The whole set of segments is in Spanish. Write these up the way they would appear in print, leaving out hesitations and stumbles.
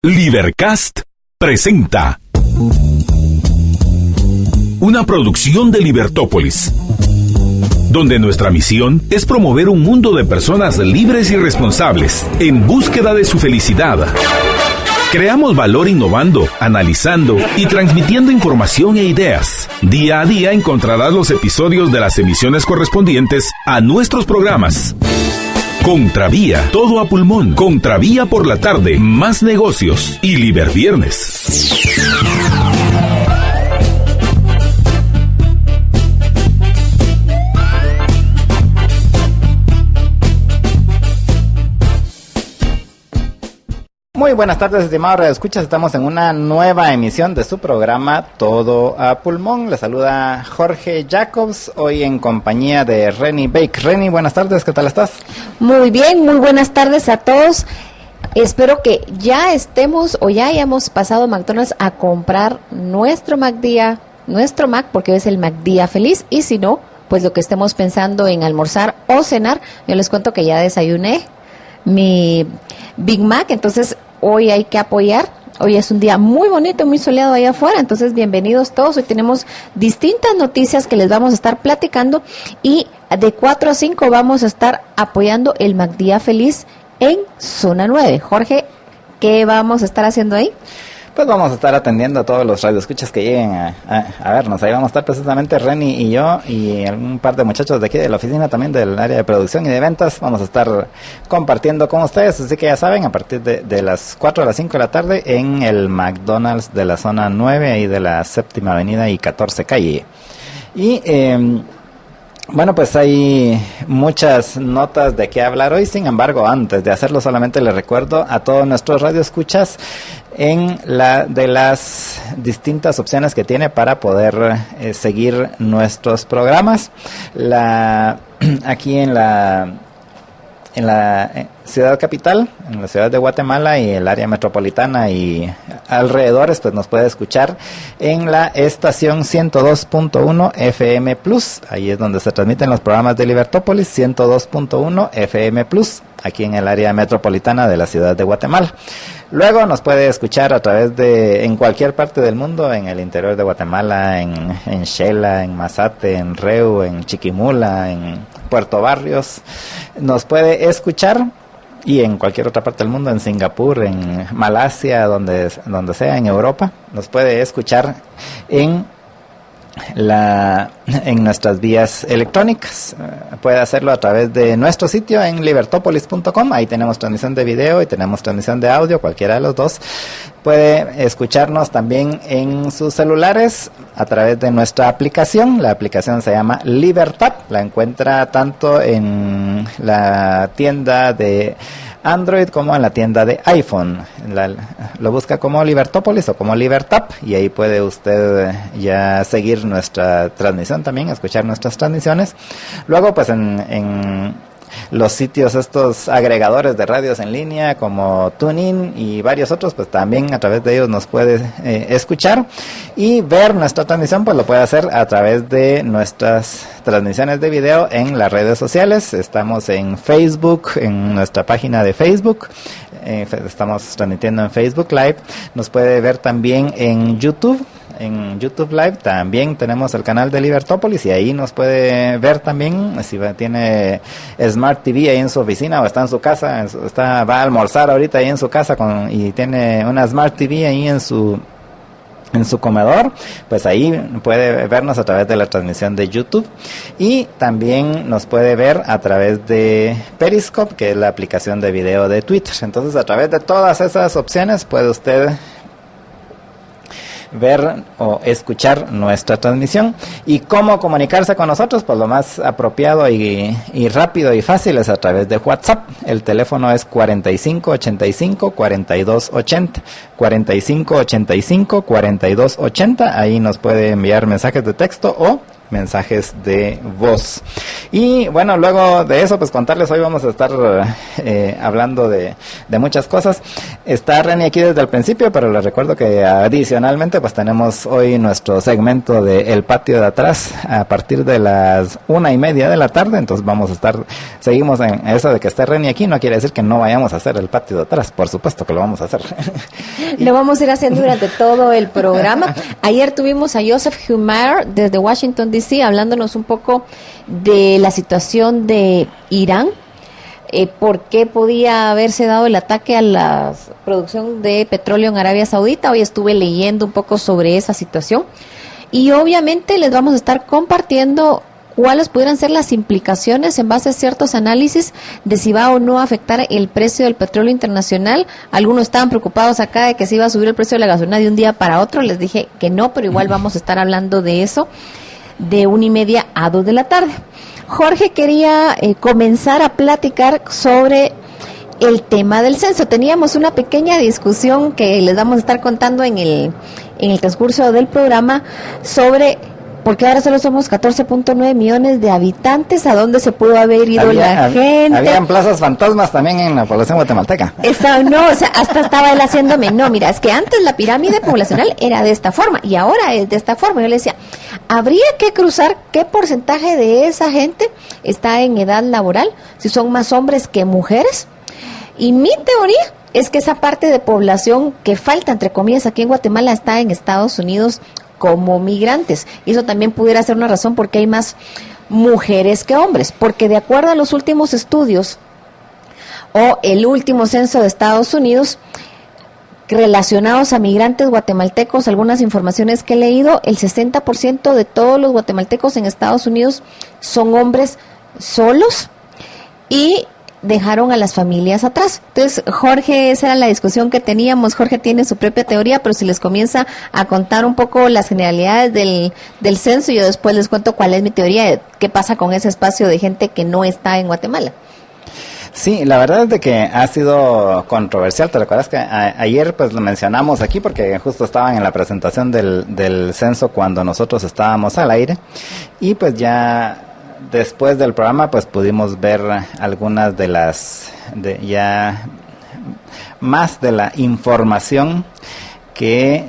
Libercast presenta una producción de Libertópolis, donde nuestra misión es promover un mundo de personas libres y responsables en búsqueda de su felicidad. Creamos valor innovando, analizando y transmitiendo información e ideas. Día a día encontrarás los episodios de las emisiones correspondientes a nuestros programas. Contravía, todo a pulmón. Contravía por la tarde, más negocios y Liberviernes. Muy buenas tardes, estimados radioescuchas. Estamos en una nueva emisión de su programa Todo a Pulmón. Les saluda Jorge Jacobs, hoy en compañía de Reni Bake. Reni, buenas tardes, ¿qué tal estás? Muy bien, muy buenas tardes a todos. Espero que ya estemos o ya hayamos pasado a McDonald's a comprar nuestro McDía, nuestro Mac, porque hoy es el McDía feliz. Y si no, pues lo que estemos pensando en almorzar o cenar, yo les cuento que ya desayuné mi Big Mac, entonces hoy hay que apoyar. Hoy es un día muy bonito, muy soleado allá afuera, entonces bienvenidos todos. Hoy tenemos distintas noticias que les vamos a estar platicando y de 4 a 5 vamos a estar apoyando el McDía Feliz en Zona 9. Jorge, ¿qué vamos a estar haciendo ahí? Pues vamos a estar atendiendo a todos los radioescuchas que lleguen a vernos. Ahí vamos a estar precisamente Reni y yo y un par de muchachos de aquí de la oficina también del área de producción y de ventas. Vamos a estar compartiendo con ustedes, así que ya saben, a partir de las 4 a las 5 de la tarde en el McDonald's de la zona 9 ahí de la 7ª avenida y 14 calle. Y bueno, pues hay muchas notas de qué hablar hoy. Sin embargo, antes de hacerlo, solamente les recuerdo a todos nuestros radioescuchas en la de las distintas opciones que tiene para poder seguir nuestros programas. Aquí en la ciudad capital, en la ciudad de Guatemala y el área metropolitana y alrededores, pues nos puede escuchar en la estación 102.1 FM Plus. Ahí es donde se transmiten los programas de Libertópolis, 102.1 FM Plus, aquí en el área metropolitana de la ciudad de Guatemala. Luego nos puede escuchar a través en cualquier parte del mundo, en el interior de Guatemala, en Xela, en Mazate, en Reu, en Chiquimula, en Puerto Barrios. Nos puede escuchar y en cualquier otra parte del mundo, en Singapur, en Malasia, donde sea, en Europa. Nos puede escuchar en nuestras vías electrónicas. Puede hacerlo a través de nuestro sitio en libertopolis.com. Ahí tenemos transmisión de video y tenemos transmisión de audio, cualquiera de los dos. Puede escucharnos también en sus celulares a través de nuestra aplicación. La aplicación se llama Libertap. La encuentra tanto en la tienda de Android como en la tienda de iPhone. Lo busca como Libertópolis o como Libertap y ahí puede usted ya seguir nuestra transmisión también, escuchar nuestras transmisiones. Luego pues en los sitios, estos agregadores de radios en línea como TuneIn y varios otros, pues también a través de ellos nos puede escuchar y ver nuestra transmisión, pues lo puede hacer a través de nuestras transmisiones de video en las redes sociales. Estamos en Facebook, en nuestra página de Facebook, estamos transmitiendo en Facebook Live. Nos puede ver también en YouTube. En YouTube Live también tenemos el canal de Libertópolis y ahí nos puede ver también si tiene Smart TV ahí en su oficina o está en su casa, va a almorzar ahorita ahí en su casa y tiene una Smart TV ahí en su comedor, pues ahí puede vernos a través de la transmisión de YouTube y también nos puede ver a través de Periscope, que es la aplicación de video de Twitter. Entonces, a través de todas esas opciones puede usted ver o escuchar nuestra transmisión. ¿Y cómo comunicarse con nosotros? Pues lo más apropiado y rápido y fácil es a través de WhatsApp. El teléfono es 4585-4280, 4585-4280. Ahí nos puede enviar mensajes de texto o mensajes de voz. Y bueno, luego de eso, pues contarles, hoy vamos a estar hablando de muchas cosas. Está Reni aquí desde el principio, pero les recuerdo que adicionalmente pues tenemos hoy nuestro segmento de El Patio de Atrás a partir de las 1:30 de la tarde. Entonces seguimos en eso de que esté Reni aquí, no quiere decir que no vayamos a hacer el patio de atrás, por supuesto que lo vamos a hacer. Lo vamos a ir haciendo durante todo el programa. Ayer tuvimos a Joseph Humar desde Washington DC hablándonos un poco de la situación de Irán, por qué podía haberse dado el ataque a la producción de petróleo en Arabia Saudita. Hoy estuve leyendo un poco sobre esa situación y obviamente les vamos a estar compartiendo cuáles pudieran ser las implicaciones en base a ciertos análisis de si va o no a afectar el precio del petróleo internacional. Algunos estaban preocupados acá de que se iba a subir el precio de la gasolina de un día para otro. Les dije que no, pero igual vamos a estar hablando de eso de 1:30 a 2 de la tarde. Jorge quería comenzar a platicar sobre el tema del censo. Teníamos una pequeña discusión que les vamos a estar contando en el transcurso del programa sobre porque ahora solo somos 14.9 millones de habitantes. ¿A dónde se pudo haber ido la gente? Habían plazas fantasmas también en la población guatemalteca. Hasta estaba él haciéndome, no, mira, es que antes la pirámide poblacional era de esta forma y ahora es de esta forma. Yo le decía, habría que cruzar qué porcentaje de esa gente está en edad laboral, si son más hombres que mujeres. Y mi teoría es que esa parte de población que falta, entre comillas, aquí en Guatemala está en Estados Unidos como migrantes. Y eso también pudiera ser una razón porque hay más mujeres que hombres, porque de acuerdo a los últimos estudios o el último censo de Estados Unidos relacionados a migrantes guatemaltecos, algunas informaciones que he leído, el 60% de todos los guatemaltecos en Estados Unidos son hombres solos y dejaron a las familias atrás. Entonces, Jorge, esa era la discusión que teníamos. Jorge tiene su propia teoría, pero si les comienza a contar un poco las generalidades del censo, yo después les cuento cuál es mi teoría de qué pasa con ese espacio de gente que no está en Guatemala. Sí, la verdad es de que ha sido controversial. ¿Te recuerdas que ayer pues lo mencionamos aquí porque justo estaban en la presentación del censo cuando nosotros estábamos al aire y pues ya después del programa pues pudimos ver algunas de más de la información que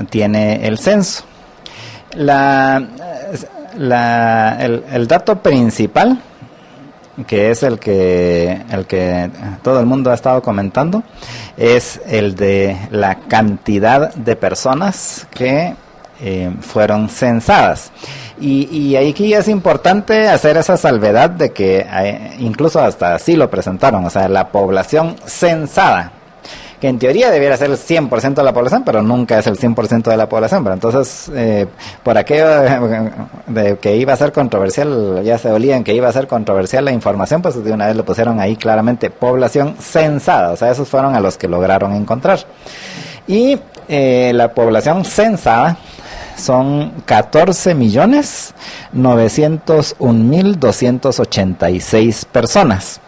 tiene el censo. El dato principal, que es el que todo el mundo ha estado comentando, es el de la cantidad de personas que fueron censadas. Y aquí es importante hacer esa salvedad de que incluso hasta así lo presentaron, o sea, la población censada, que en teoría debiera ser el 100% de la población, pero nunca es el 100% de la población. Pero entonces, por aquello de que iba a ser controversial, ya se olían que iba a ser controversial la información, pues de una vez lo pusieron ahí claramente, población censada, o sea, esos fueron a los que lograron encontrar. Y la población censada son 14.901.286 personas.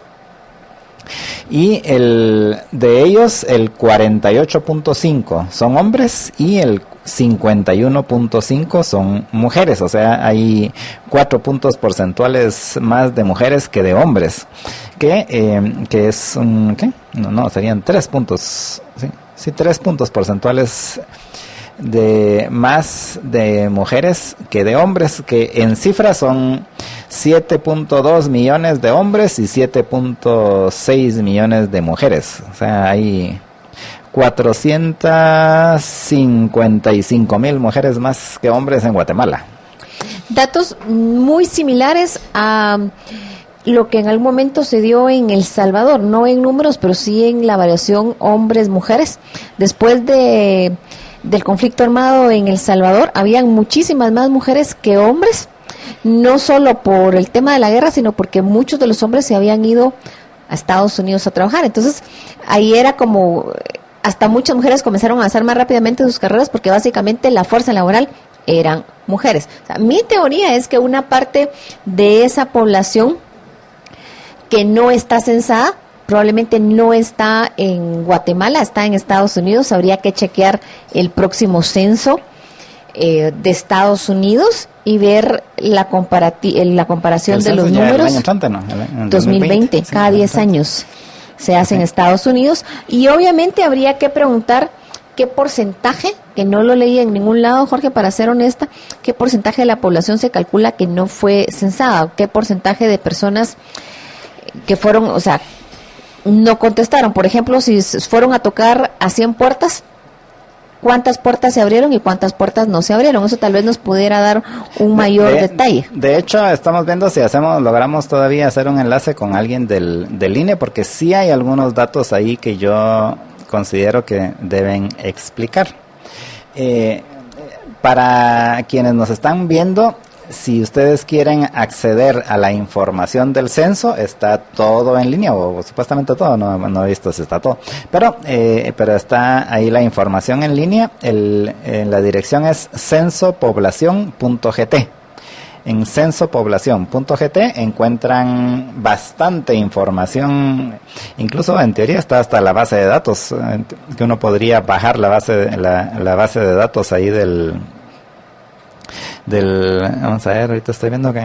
Y de ellos el 48.5 son hombres y el 51.5 son mujeres, o sea, hay 4 puntos porcentuales más de mujeres que de hombres, que es un, ¿qué? No, serían 3 puntos, sí, 3 puntos porcentuales de más de mujeres que de hombres, que en cifras son 7.2 millones de hombres y 7.6 millones de mujeres. O sea, hay 455,000 mujeres más que hombres en Guatemala. Datos muy similares a lo que en algún momento se dio en El Salvador, no en números, pero sí en la variación hombres-mujeres. Después del conflicto armado en El Salvador, habían muchísimas más mujeres que hombres, no solo por el tema de la guerra, sino porque muchos de los hombres se habían ido a Estados Unidos a trabajar. Entonces, ahí era como, hasta muchas mujeres comenzaron a avanzar más rápidamente sus carreras porque básicamente la fuerza laboral eran mujeres. O sea, mi teoría es que una parte de esa población que no está censada probablemente no está en Guatemala, está en Estados Unidos. Habría que chequear el próximo censo de Estados Unidos y ver la comparación de los números. El año entrante, ¿no? En 2020, cada 10 años se hace en Estados Unidos, y obviamente habría que preguntar qué porcentaje, que no lo leí en ningún lado, Jorge, para ser honesta, qué porcentaje de la población se calcula que no fue censada, qué porcentaje de personas que fueron, o sea, no contestaron. Por ejemplo, si fueron a tocar a 100 puertas, ¿cuántas puertas se abrieron y cuántas puertas no se abrieron? Eso tal vez nos pudiera dar un mayor detalle. De hecho, estamos viendo si logramos todavía hacer un enlace con alguien del INE, porque sí hay algunos datos ahí que yo considero que deben explicar. Para quienes nos están viendo, si ustedes quieren acceder a la información del censo, está todo en línea, o supuestamente todo, no he visto si está todo, pero está ahí la información en línea. La dirección es censopoblacion.gt. En censopoblacion.gt encuentran bastante información, incluso en teoría está hasta la base de datos, que uno podría bajar la base de datos ahí vamos a ver, ahorita estoy viendo que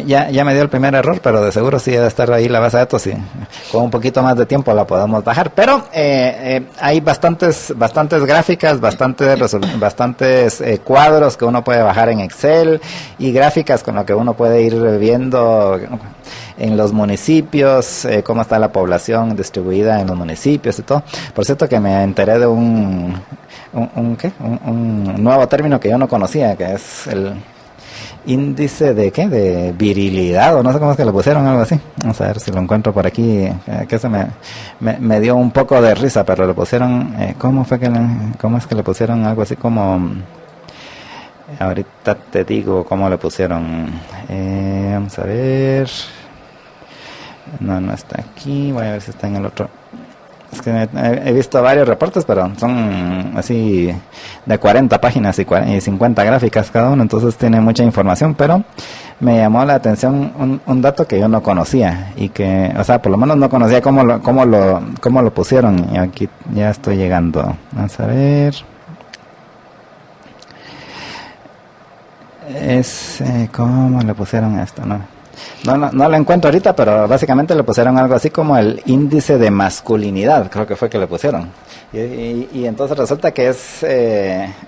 ya me dio el primer error, pero de seguro sí debe estar ahí la base de datos, y con un poquito más de tiempo la podemos bajar, pero hay bastantes gráficas, bastantes cuadros que uno puede bajar en Excel, y gráficas con lo que uno puede ir viendo en los municipios, cómo está la población distribuida en los municipios y todo. Por cierto, que me enteré de un nuevo término que yo no conocía, que es el índice de virilidad, o no sé cómo es que le pusieron, algo así. Vamos a ver si lo encuentro por aquí, que eso me dio un poco de risa, pero le pusieron, ¿cómo es que le pusieron algo así como... Ahorita te digo cómo le pusieron. Vamos a ver. No está aquí. Voy a ver si está en el otro. Es que he visto varios reportes, pero son así de 40 páginas y 50 gráficas cada uno, entonces tiene mucha información, pero me llamó la atención un dato que yo no conocía, y que, o sea, por lo menos no conocía cómo lo pusieron, y aquí ya estoy llegando. Vamos a ver. ¿Cómo le pusieron esto? No lo encuentro ahorita, pero básicamente le pusieron algo así como el índice de masculinidad, creo que fue que le pusieron. Y entonces resulta que es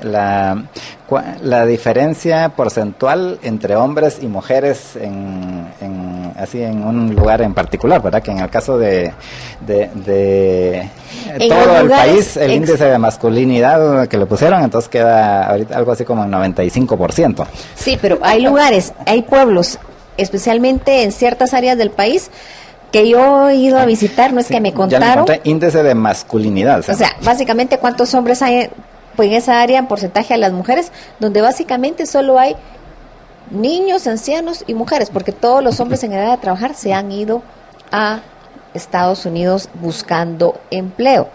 la diferencia porcentual entre hombres y mujeres en un lugar en particular, ¿verdad? Que en el caso de todo el país, el índice de masculinidad que le pusieron, entonces queda ahorita algo así como el 95%. Sí, pero hay lugares, hay pueblos, especialmente en ciertas áreas del país, que yo he ido a visitar, no es que me contaron. Ya encontré índice de masculinidad. O sea, básicamente cuántos hombres hay pues en esa área en porcentaje a las mujeres, donde básicamente solo hay niños, ancianos y mujeres, porque todos los hombres en edad de trabajar se han ido a Estados Unidos buscando empleo.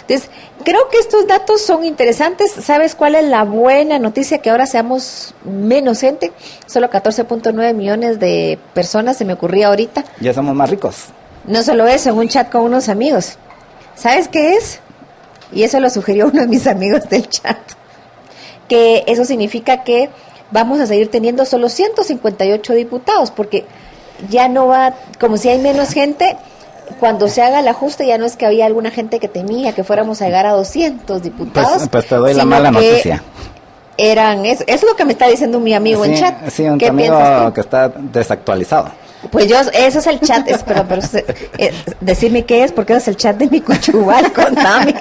Entonces, creo que estos datos son interesantes. ¿Sabes cuál es la buena noticia? Que ahora seamos menos gente, solo 14.9 millones de personas, se me ocurría ahorita. Ya somos más ricos. No solo eso, en un chat con unos amigos. ¿Sabes qué es? Y eso lo sugirió uno de mis amigos del chat. Que eso significa que vamos a seguir teniendo solo 158 diputados, porque ya no va, como si hay menos gente. Cuando se haga el ajuste, ya no es que había alguna gente que temía que fuéramos a llegar a 200 diputados. Pues te doy la mala noticia. Es lo que me está diciendo mi amigo en chat. Sí, un amigo que está desactualizado. Pues eso es el chat, pero decime qué es, porque es el chat de mi cuchubal, contame.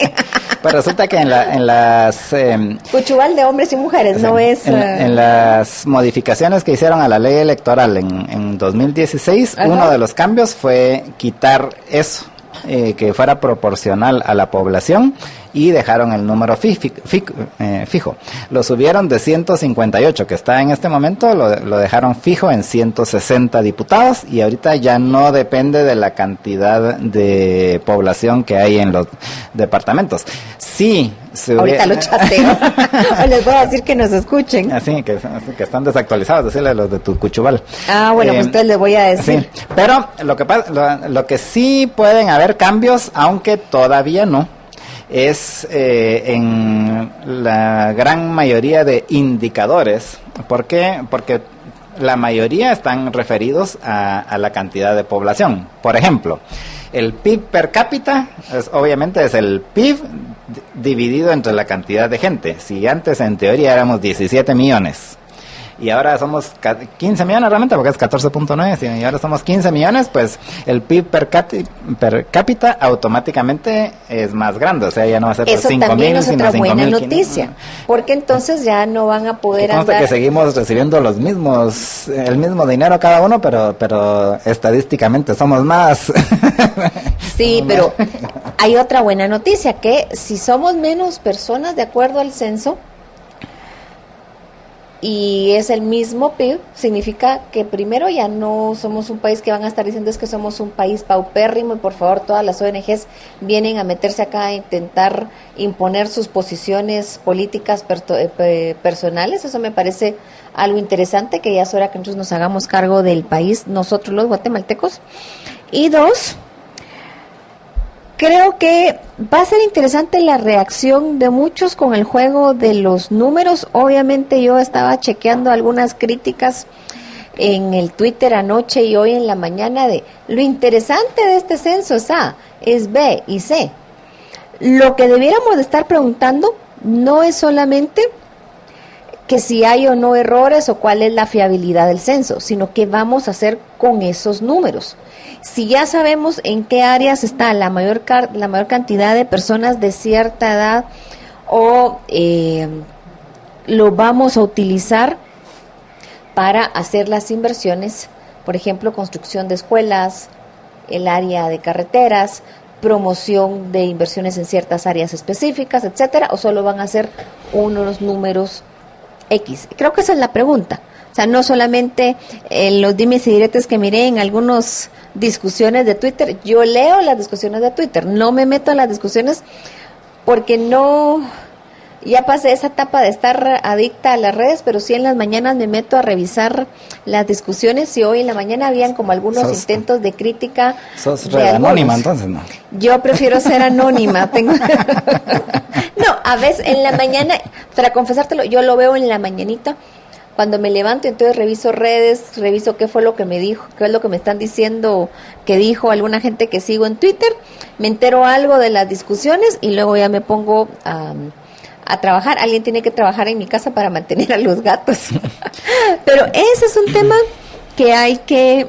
Pues resulta que en las... cuchubal de hombres y mujeres, no es... En las modificaciones que hicieron a la ley electoral en 2016, ajá, uno de los cambios fue quitar eso, que fuera proporcional a la población, y dejaron el número fijo. Lo subieron de 158, que está en este momento, lo dejaron fijo en 160 diputados, y ahorita ya no depende de la cantidad de población que hay en los departamentos. Sí, ahorita lo chateo. Les voy a decir que nos escuchen. Así, que están desactualizados, decirle a los de tu cuchubal. Bueno, pues entonces les voy a decir. Sí, pero lo que sí pueden haber cambios, aunque todavía no. es en la gran mayoría de indicadores. ¿Por qué? Porque la mayoría están referidos a la cantidad de población. Por ejemplo, el PIB per cápita obviamente es el PIB dividido entre la cantidad de gente. Si antes en teoría éramos 17 millones y ahora somos 15 millones realmente, porque es 14.9, y ahora somos 15 millones, pues el PIB per cápita automáticamente es más grande, o sea, ya no va a ser 5.000, sino 5.000. Eso también es otra buena noticia, porque entonces ya no van a poder andar... que seguimos recibiendo el mismo dinero cada uno, pero estadísticamente somos más. Sí, pero hay otra buena noticia, que si somos menos personas de acuerdo al censo, y es el mismo PIB, significa que primero ya no somos un país que van a estar diciendo es que somos un país paupérrimo y por favor todas las ONGs vienen a meterse acá a intentar imponer sus posiciones políticas personales. Eso me parece algo interesante, que ya es hora que nosotros nos hagamos cargo del país, nosotros los guatemaltecos. Y dos, creo que va a ser interesante la reacción de muchos con el juego de los números. Obviamente yo estaba chequeando algunas críticas en el Twitter anoche y hoy en la mañana de lo interesante de este censo es A, es B y C. Lo que debiéramos de estar preguntando no es solamente que si hay o no errores o cuál es la fiabilidad del censo, sino qué vamos a hacer con esos números. Si ya sabemos en qué áreas está la mayor cantidad de personas de cierta edad o lo vamos a utilizar para hacer las inversiones, por ejemplo, construcción de escuelas, el área de carreteras, promoción de inversiones en ciertas áreas específicas, etcétera, o solo van a ser unos números X. Creo que esa es la pregunta. O sea, no solamente los dimes y diretes que miré en algunas discusiones de Twitter. Yo leo las discusiones de Twitter, no me meto a las discusiones porque ya pasé esa etapa de estar adicta a las redes, pero sí en las mañanas me meto a revisar las discusiones y hoy en la mañana habían como algunos intentos de crítica. ¿Sos anónima entonces? No. Yo prefiero ser anónima. No, a veces en la mañana, para confesártelo, yo lo veo en la mañanita. Cuando me levanto, entonces reviso redes, reviso qué fue lo que me dijo, qué es lo que me están diciendo que dijo alguna gente que sigo en Twitter, me entero algo de las discusiones y luego ya me pongo a trabajar. Alguien tiene que trabajar en mi casa para mantener a los gatos. Pero ese es un tema que hay que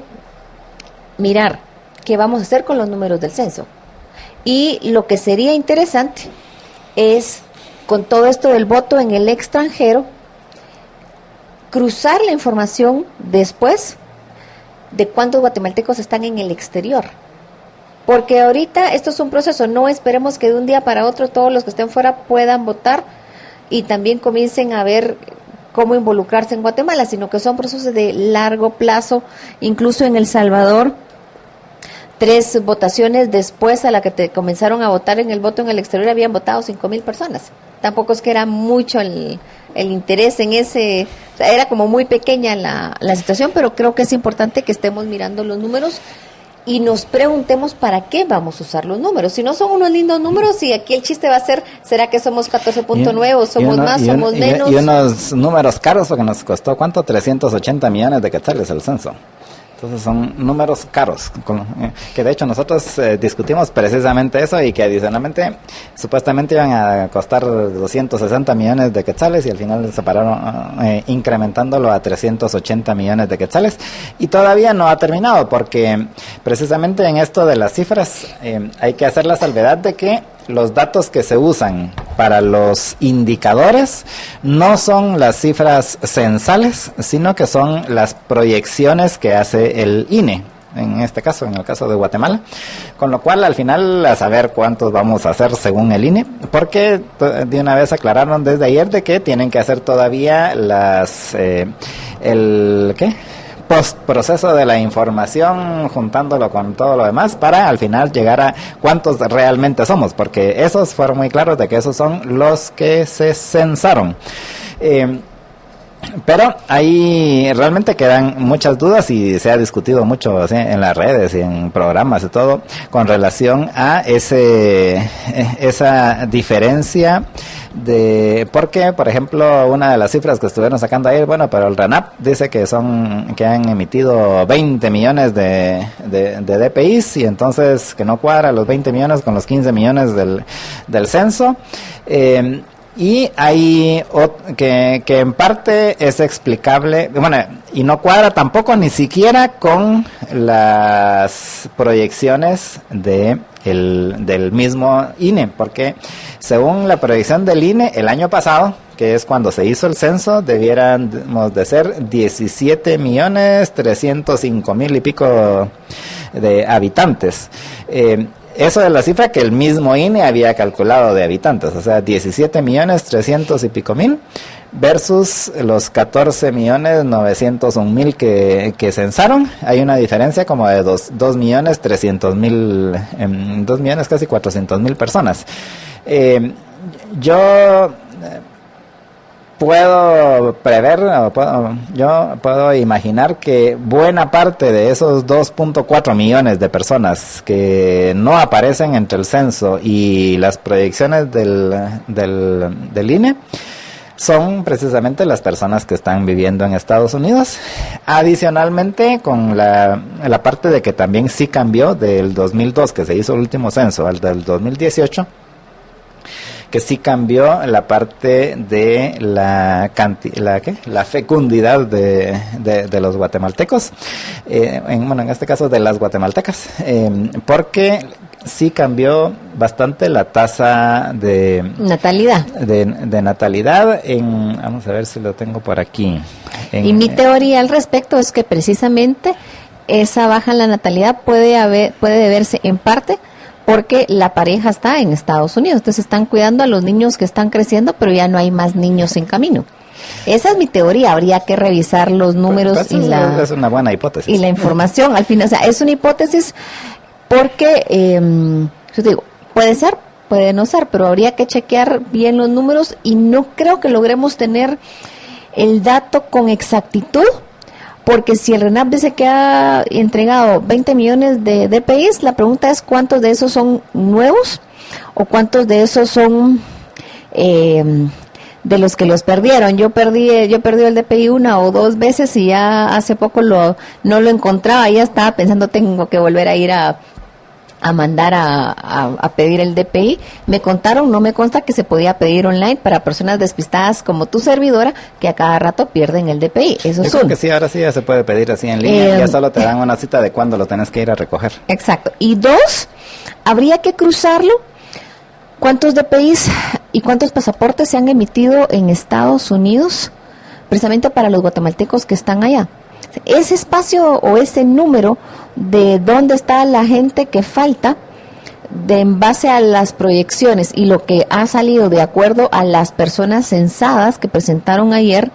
mirar, qué vamos a hacer con los números del censo. Y lo que sería interesante es, con todo esto del voto en el extranjero, cruzar la información después de cuántos guatemaltecos están en el exterior. Porque ahorita esto es un proceso, no esperemos que de un día para otro todos los que estén fuera puedan votar y también comiencen a ver cómo involucrarse en Guatemala, sino que son procesos de largo plazo. Incluso en El Salvador, 3 votaciones después a la que comenzaron a votar en el voto en el exterior habían votado 5,000 personas. Tampoco es que era mucho el interés en ese, o sea, era como muy pequeña la situación, pero creo que es importante que estemos mirando los números y nos preguntemos para qué vamos a usar los números. Si no son unos lindos números, y aquí el chiste va a ser, ¿será que somos 14.9 o somos más, somos menos? Y unos números caros, porque nos costó, ¿cuánto? 380 millones de quetzales el censo. Entonces son números caros, que de hecho nosotros discutimos precisamente eso, y que adicionalmente supuestamente iban a costar 260 millones de quetzales y al final se pararon incrementándolo a 380 millones de quetzales, y todavía no ha terminado, porque precisamente en esto de las cifras hay que hacer la salvedad de que los datos que se usan para los indicadores no son las cifras censales, sino que son las proyecciones que hace el INE, en este caso, en el caso de Guatemala, con lo cual al final a saber cuántos vamos a hacer según el INE, porque de una vez aclararon desde ayer de que tienen que hacer todavía postproceso de la información, juntándolo con todo lo demás, para al final llegar a cuántos realmente somos, porque esos fueron muy claros de que esos son los que se censaron. Pero ahí realmente quedan muchas dudas y se ha discutido mucho, ¿sí?, en las redes y en programas y todo con relación a esa diferencia de, porque por ejemplo una de las cifras que estuvieron sacando ahí, bueno, pero el RENAP dice que han emitido 20 millones de DPIs, y entonces que no cuadra los 20 millones con los 15 millones del censo. Y hay que en parte es explicable, bueno, y no cuadra tampoco ni siquiera con las proyecciones del mismo INE, porque según la proyección del INE el año pasado, que es cuando se hizo el censo, debiéramos de ser 17.305.000 y pico de habitantes. Eso es la cifra que el mismo INE había calculado de habitantes, o sea, 17.300.000 y pico versus los 14.901.000 que censaron. Hay una diferencia como de 2.300.000, 2 millones casi 400.000 personas. Yo puedo prever, yo puedo imaginar que buena parte de esos 2.4 millones de personas que no aparecen entre el censo y las proyecciones del INE son precisamente las personas que están viviendo en Estados Unidos. Adicionalmente, con la parte de que también sí cambió del 2002, que se hizo el último censo, al del 2018, que sí cambió la parte de la fecundidad de los guatemaltecos, en este caso de las guatemaltecas, porque sí cambió bastante la tasa de natalidad. De natalidad vamos a ver si lo tengo por aquí. Y mi teoría al respecto es que precisamente esa baja en la natalidad puede deberse en parte porque la pareja está en Estados Unidos, entonces están cuidando a los niños que están creciendo, pero ya no hay más niños en camino. Esa es mi teoría, habría que revisar los números es una buena hipótesis. Y la información, al final, o sea, es una hipótesis porque, yo te digo, puede ser, puede no ser, pero habría que chequear bien los números y no creo que logremos tener el dato con exactitud. Porque si el RENAP dice que ha entregado 20 millones de DPIs, la pregunta es cuántos de esos son nuevos o cuántos de esos son de los que los perdieron. Yo perdí el DPI 1 o 2 veces y ya hace poco no lo encontraba. Ya estaba pensando, tengo que volver a ir a mandar a pedir el DPI. Me contaron, no me consta que se podía pedir online para personas despistadas como tu servidora, que a cada rato pierden el DPI. Eso es creo que sí, ahora sí ya se puede pedir así en línea, ya solo te dan una cita de cuándo lo tenés que ir a recoger. Exacto. Y 2, habría que cruzarlo. ¿Cuántos DPIs y cuántos pasaportes se han emitido en Estados Unidos precisamente para los guatemaltecos que están allá? Ese espacio o ese número de dónde está la gente que falta, en base a las proyecciones y lo que ha salido de acuerdo a las personas censadas que presentaron ayer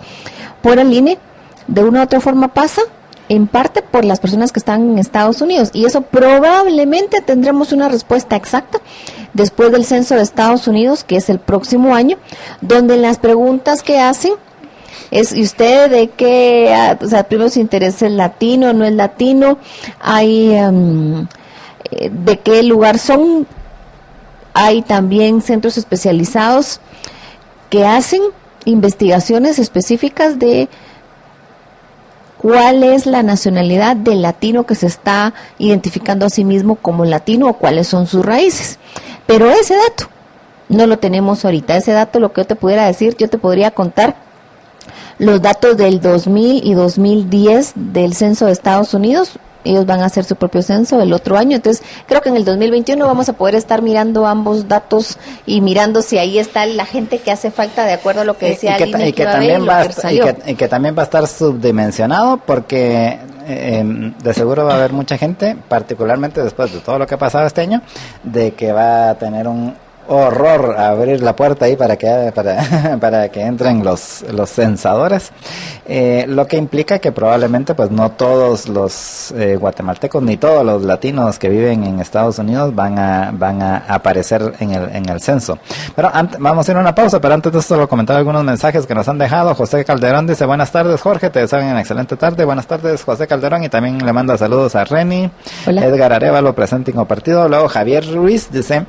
por el INE, de una u otra forma pasa en parte por las personas que están en Estados Unidos, y eso probablemente tendremos una respuesta exacta después del censo de Estados Unidos, que es el próximo año, donde las preguntas que hacen es, ¿y usted de qué? O sea, primero si interesa el latino, no es latino, hay de qué lugar son, hay también centros especializados que hacen investigaciones específicas de cuál es la nacionalidad del latino que se está identificando a sí mismo como latino o cuáles son sus raíces. Pero ese dato no lo tenemos ahorita. Ese dato, lo que yo te pudiera decir, yo te podría contar los datos del 2000 y 2010 del censo de Estados Unidos. Ellos van a hacer su propio censo el otro año, entonces creo que en el 2021 vamos a poder estar mirando ambos datos y mirando si ahí está la gente que hace falta de acuerdo a lo que decía Aline, y que también va a estar subdimensionado, porque de seguro va a haber mucha gente, particularmente después de todo lo que ha pasado este año, de que va a tener un horror abrir la puerta ahí para que entren los censadores, lo que implica que probablemente pues no todos los guatemaltecos ni todos los latinos que viven en Estados Unidos van a aparecer en el censo. Pero vamos a ir a una pausa, pero antes de esto lo comentar algunos mensajes que nos han dejado. José Calderón dice: buenas tardes, Jorge, te desean una excelente tarde. Buenas tardes, José Calderón, y también le manda saludos a Reni. Hola. Edgar Arevalo, presente y compartido. Luego Javier Ruiz dice: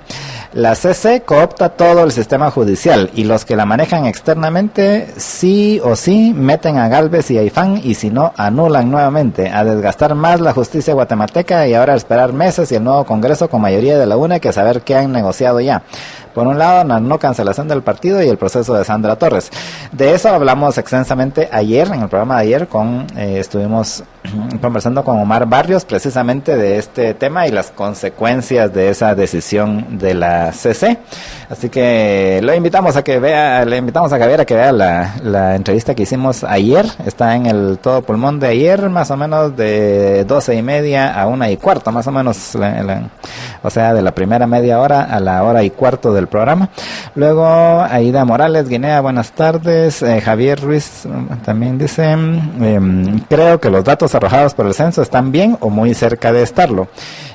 la CC coopta todo el sistema judicial y los que la manejan externamente sí o sí meten a Gálvez y a Ifán, y si no anulan nuevamente, a desgastar más la justicia guatemalteca y ahora esperar meses y el nuevo Congreso con mayoría de la UNE que saber qué han negociado ya. Por un lado, la no cancelación del partido y el proceso de Sandra Torres. De eso hablamos extensamente ayer, en el programa de ayer, estuvimos conversando con Omar Barrios precisamente de este tema y las consecuencias de esa decisión de la CC. Así que le invitamos a Javier a que vea la entrevista que hicimos ayer. Está en el Todo Pulmón de ayer, más o menos de 12:30 a 1:15, más o menos, o sea, de la primera media hora a la 1:15 del programa. Luego Aida Morales Guinea, buenas tardes. Javier Ruiz también dice: creo que los datos arrojados por el censo están bien o muy cerca de estarlo.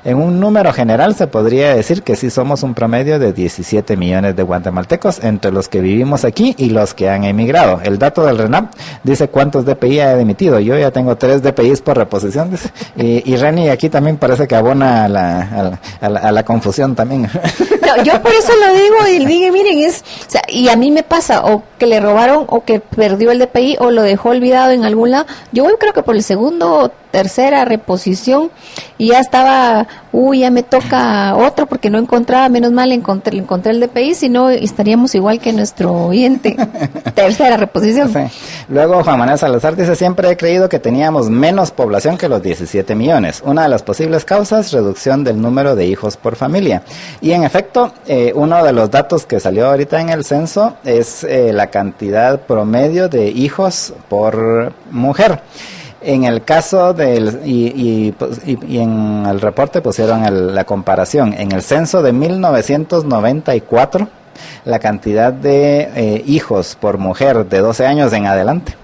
En un número general se podría decir que sí somos un promedio de 17 millones de guatemaltecos entre los que vivimos aquí y los que han emigrado. El dato del RENAP dice cuántos DPI ha emitido. Yo ya tengo 3 DPIs por reposición, dice. Y Reni aquí también parece que abona a la confusión también. No, yo por eso lo digo y dije, miren, o sea, y a mí me pasa o que le robaron o que perdió el DPI o lo dejó olvidado en algún lado. Yo voy, creo que por el segundo o tercera reposición y ya estaba, ya me toca otro porque no encontraba, menos mal encontré el DPI, si no estaríamos igual que nuestro oyente. Tercera reposición. Sí. Luego Juan Manuel Salazar dice: siempre he creído que teníamos menos población que los 17 millones. Una de las posibles causas, reducción del número de hijos por familia. Y en efecto, uno de los datos que salió ahorita en el censo es la cantidad promedio de hijos por mujer. En el caso y en el reporte pusieron la comparación. En el censo de 1994, la cantidad de hijos por mujer de 12 años en adelante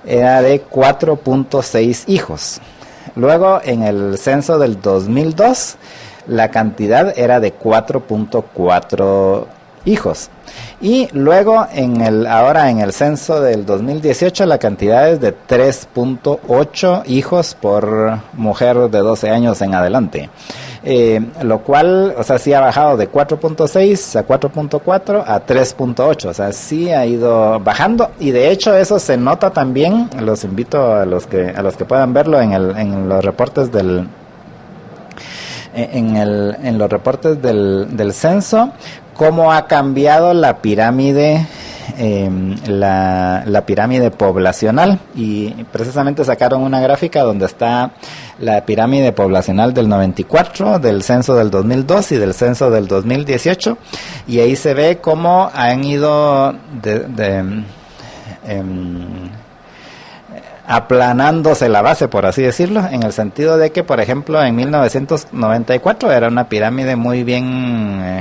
era de 4.6 hijos. Luego, en el censo del 2002, la cantidad era de 4.4 hijos. Y luego ahora en el censo del 2018 la cantidad es de 3.8 hijos por mujer de 12 años en adelante. Lo cual, o sea, sí ha bajado de 4.6 a 4.4 a 3.8, o sea, sí ha ido bajando, y de hecho eso se nota también. Los invito a los que puedan verlo en los reportes del censo, cómo ha cambiado la pirámide, la pirámide poblacional, y precisamente sacaron una gráfica donde está la pirámide poblacional del 94, del censo del 2002 y del censo del 2018, y ahí se ve cómo han ido aplanándose la base, por así decirlo, en el sentido de que, por ejemplo, en 1994 era una pirámide muy bien,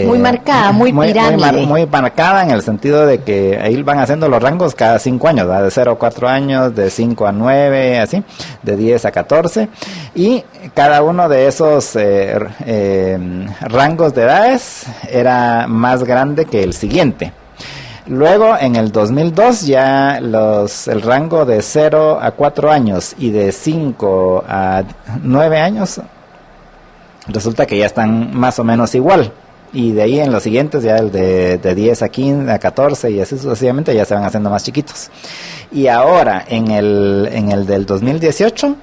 muy marcada, muy pirámide. Muy marcada en el sentido de que ahí van haciendo los rangos cada 5 años, ¿verdad? De 0 a 4 años, de 5 a 9, así, de 10 a 14, y cada uno de esos rangos de edades era más grande que el siguiente. Luego, en el 2002, ya el rango de 0 a 4 años y de 5 a 9 años, resulta que ya están más o menos igual. Y de ahí en los siguientes, ya el de 10 a 15, a 14 y así sucesivamente, ya se van haciendo más chiquitos. Y ahora, en el del 2018,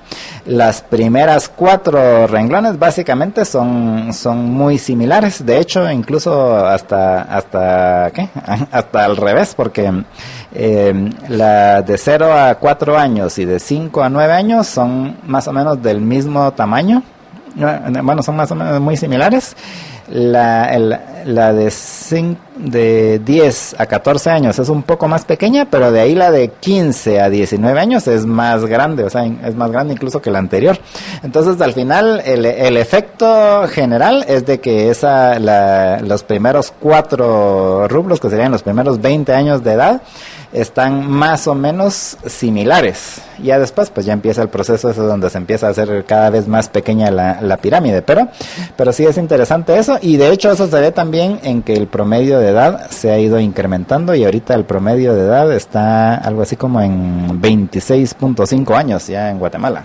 las primeras 4 renglones básicamente son muy similares. De hecho, incluso hasta al revés, porque la de 0 a 4 años y de 5 a 9 años son más o menos del mismo tamaño. bueno, son más o menos muy similares. La de 10 a 14 años es un poco más pequeña, pero de ahí la de 15 a 19 años es más grande, o sea, es más grande incluso que la anterior. Entonces, al final, el efecto general es de que los primeros 4 rublos, que serían los primeros 20 años de edad, están más o menos similares. Ya después, pues ya empieza el proceso ese donde se empieza a hacer cada vez más pequeña la pirámide, pero sí es interesante eso, y de hecho eso se ve también en que el promedio de edad se ha ido incrementando, y ahorita el promedio de edad está algo así como en 26.5 años ya en Guatemala,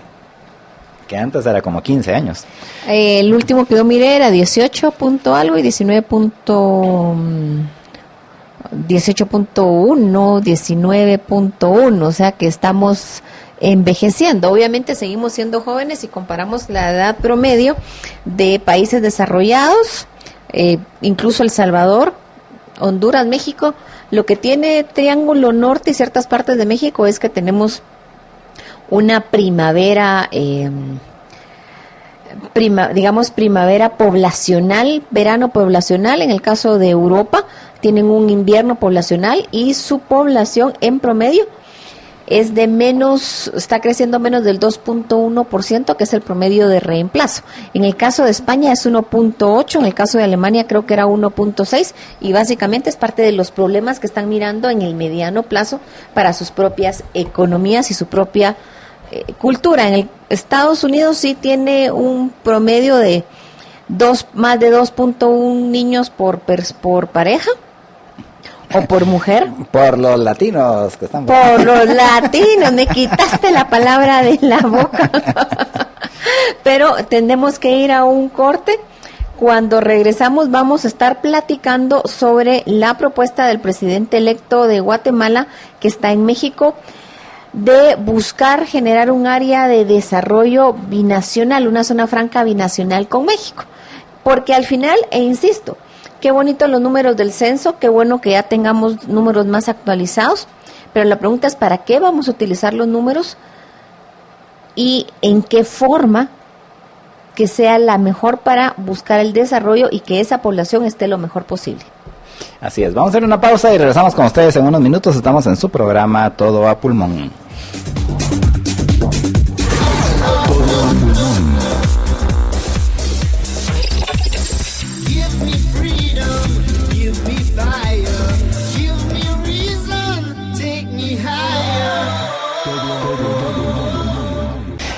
que antes era como 15 años. El último que yo miré era 18 punto algo y 18.1, 19.1, o sea que estamos envejeciendo. Obviamente seguimos siendo jóvenes si comparamos la edad promedio de países desarrollados, incluso El Salvador, Honduras, México. Lo que tiene Triángulo Norte y ciertas partes de México es que tenemos una primavera, primavera poblacional, verano poblacional. En el caso de Europa tienen un invierno poblacional y su población en promedio es está creciendo menos del 2.1%, que es el promedio de reemplazo. En el caso de España es 1.8, en el caso de Alemania creo que era 1.6, y básicamente es parte de los problemas que están mirando en el mediano plazo para sus propias economías y su propia cultura. En el Estados Unidos sí tiene un promedio de más de 2.1 niños por pareja o por mujer. Por los latinos que están por los latinos, me quitaste la palabra de la boca. Pero tenemos que ir a un corte. Cuando regresamos vamos a estar platicando sobre la propuesta del presidente electo de Guatemala, que está en México, de buscar generar un área de desarrollo binacional, una zona franca binacional con México. Porque al final, insisto, qué bonito los números del censo, qué bueno que ya tengamos números más actualizados, pero la pregunta es ¿para qué vamos a utilizar los números y en qué forma que sea la mejor para buscar el desarrollo y que esa población esté lo mejor posible? Así es, vamos a hacer una pausa y regresamos con ustedes en unos minutos. Estamos en su programa Todo a Pulmón.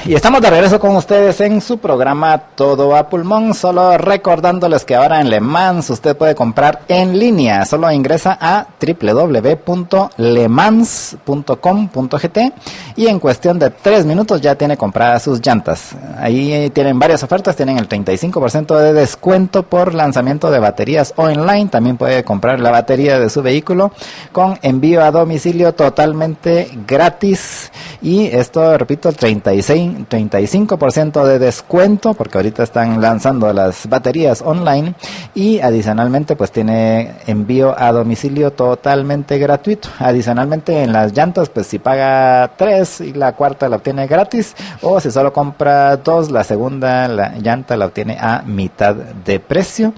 Y estamos de regreso con ustedes en su programa Todo a Pulmón, solo recordándoles que ahora en Le Mans usted puede comprar en línea, solo ingresa a www.lemans.com.gt y en cuestión de 3 minutos ya tiene compradas sus llantas. Ahí tienen varias ofertas, tienen el 35% de descuento por lanzamiento de baterías online, también puede comprar la batería de su vehículo con envío a domicilio totalmente gratis, y esto, repito, el 35% de descuento, porque ahorita están lanzando las baterías online, y adicionalmente pues tiene envío a domicilio totalmente gratuito. Adicionalmente en las llantas, pues si paga 3 y la cuarta la obtiene gratis, o si solo compra 2, la segunda llanta la obtiene a mitad de precio,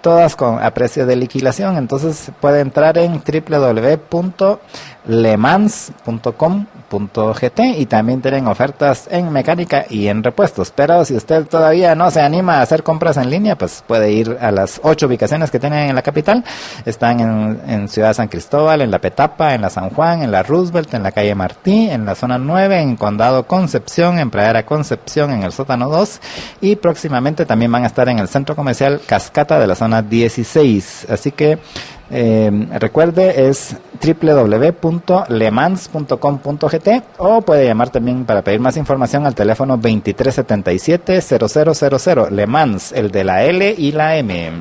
todas a precio de liquidación. Entonces puede entrar en www.lemans.com.gt y también tienen ofertas en mecánica y en repuestos. Pero si usted todavía no se anima a hacer compras en línea, pues puede ir a las 8 ubicaciones que tienen en la capital. Están en Ciudad San Cristóbal, en La Petapa, en la San Juan, en la Roosevelt, en la calle Martí, en la zona 9, en Condado Concepción, en Pradera Concepción, en el sótano 2, y próximamente también van a estar en el centro comercial Cascata de la zona 16. Así que recuerde, es www.lemans.com.gt, o puede llamar también para pedir más información al teléfono 2377-0000. Le Mans, el de la L y la M.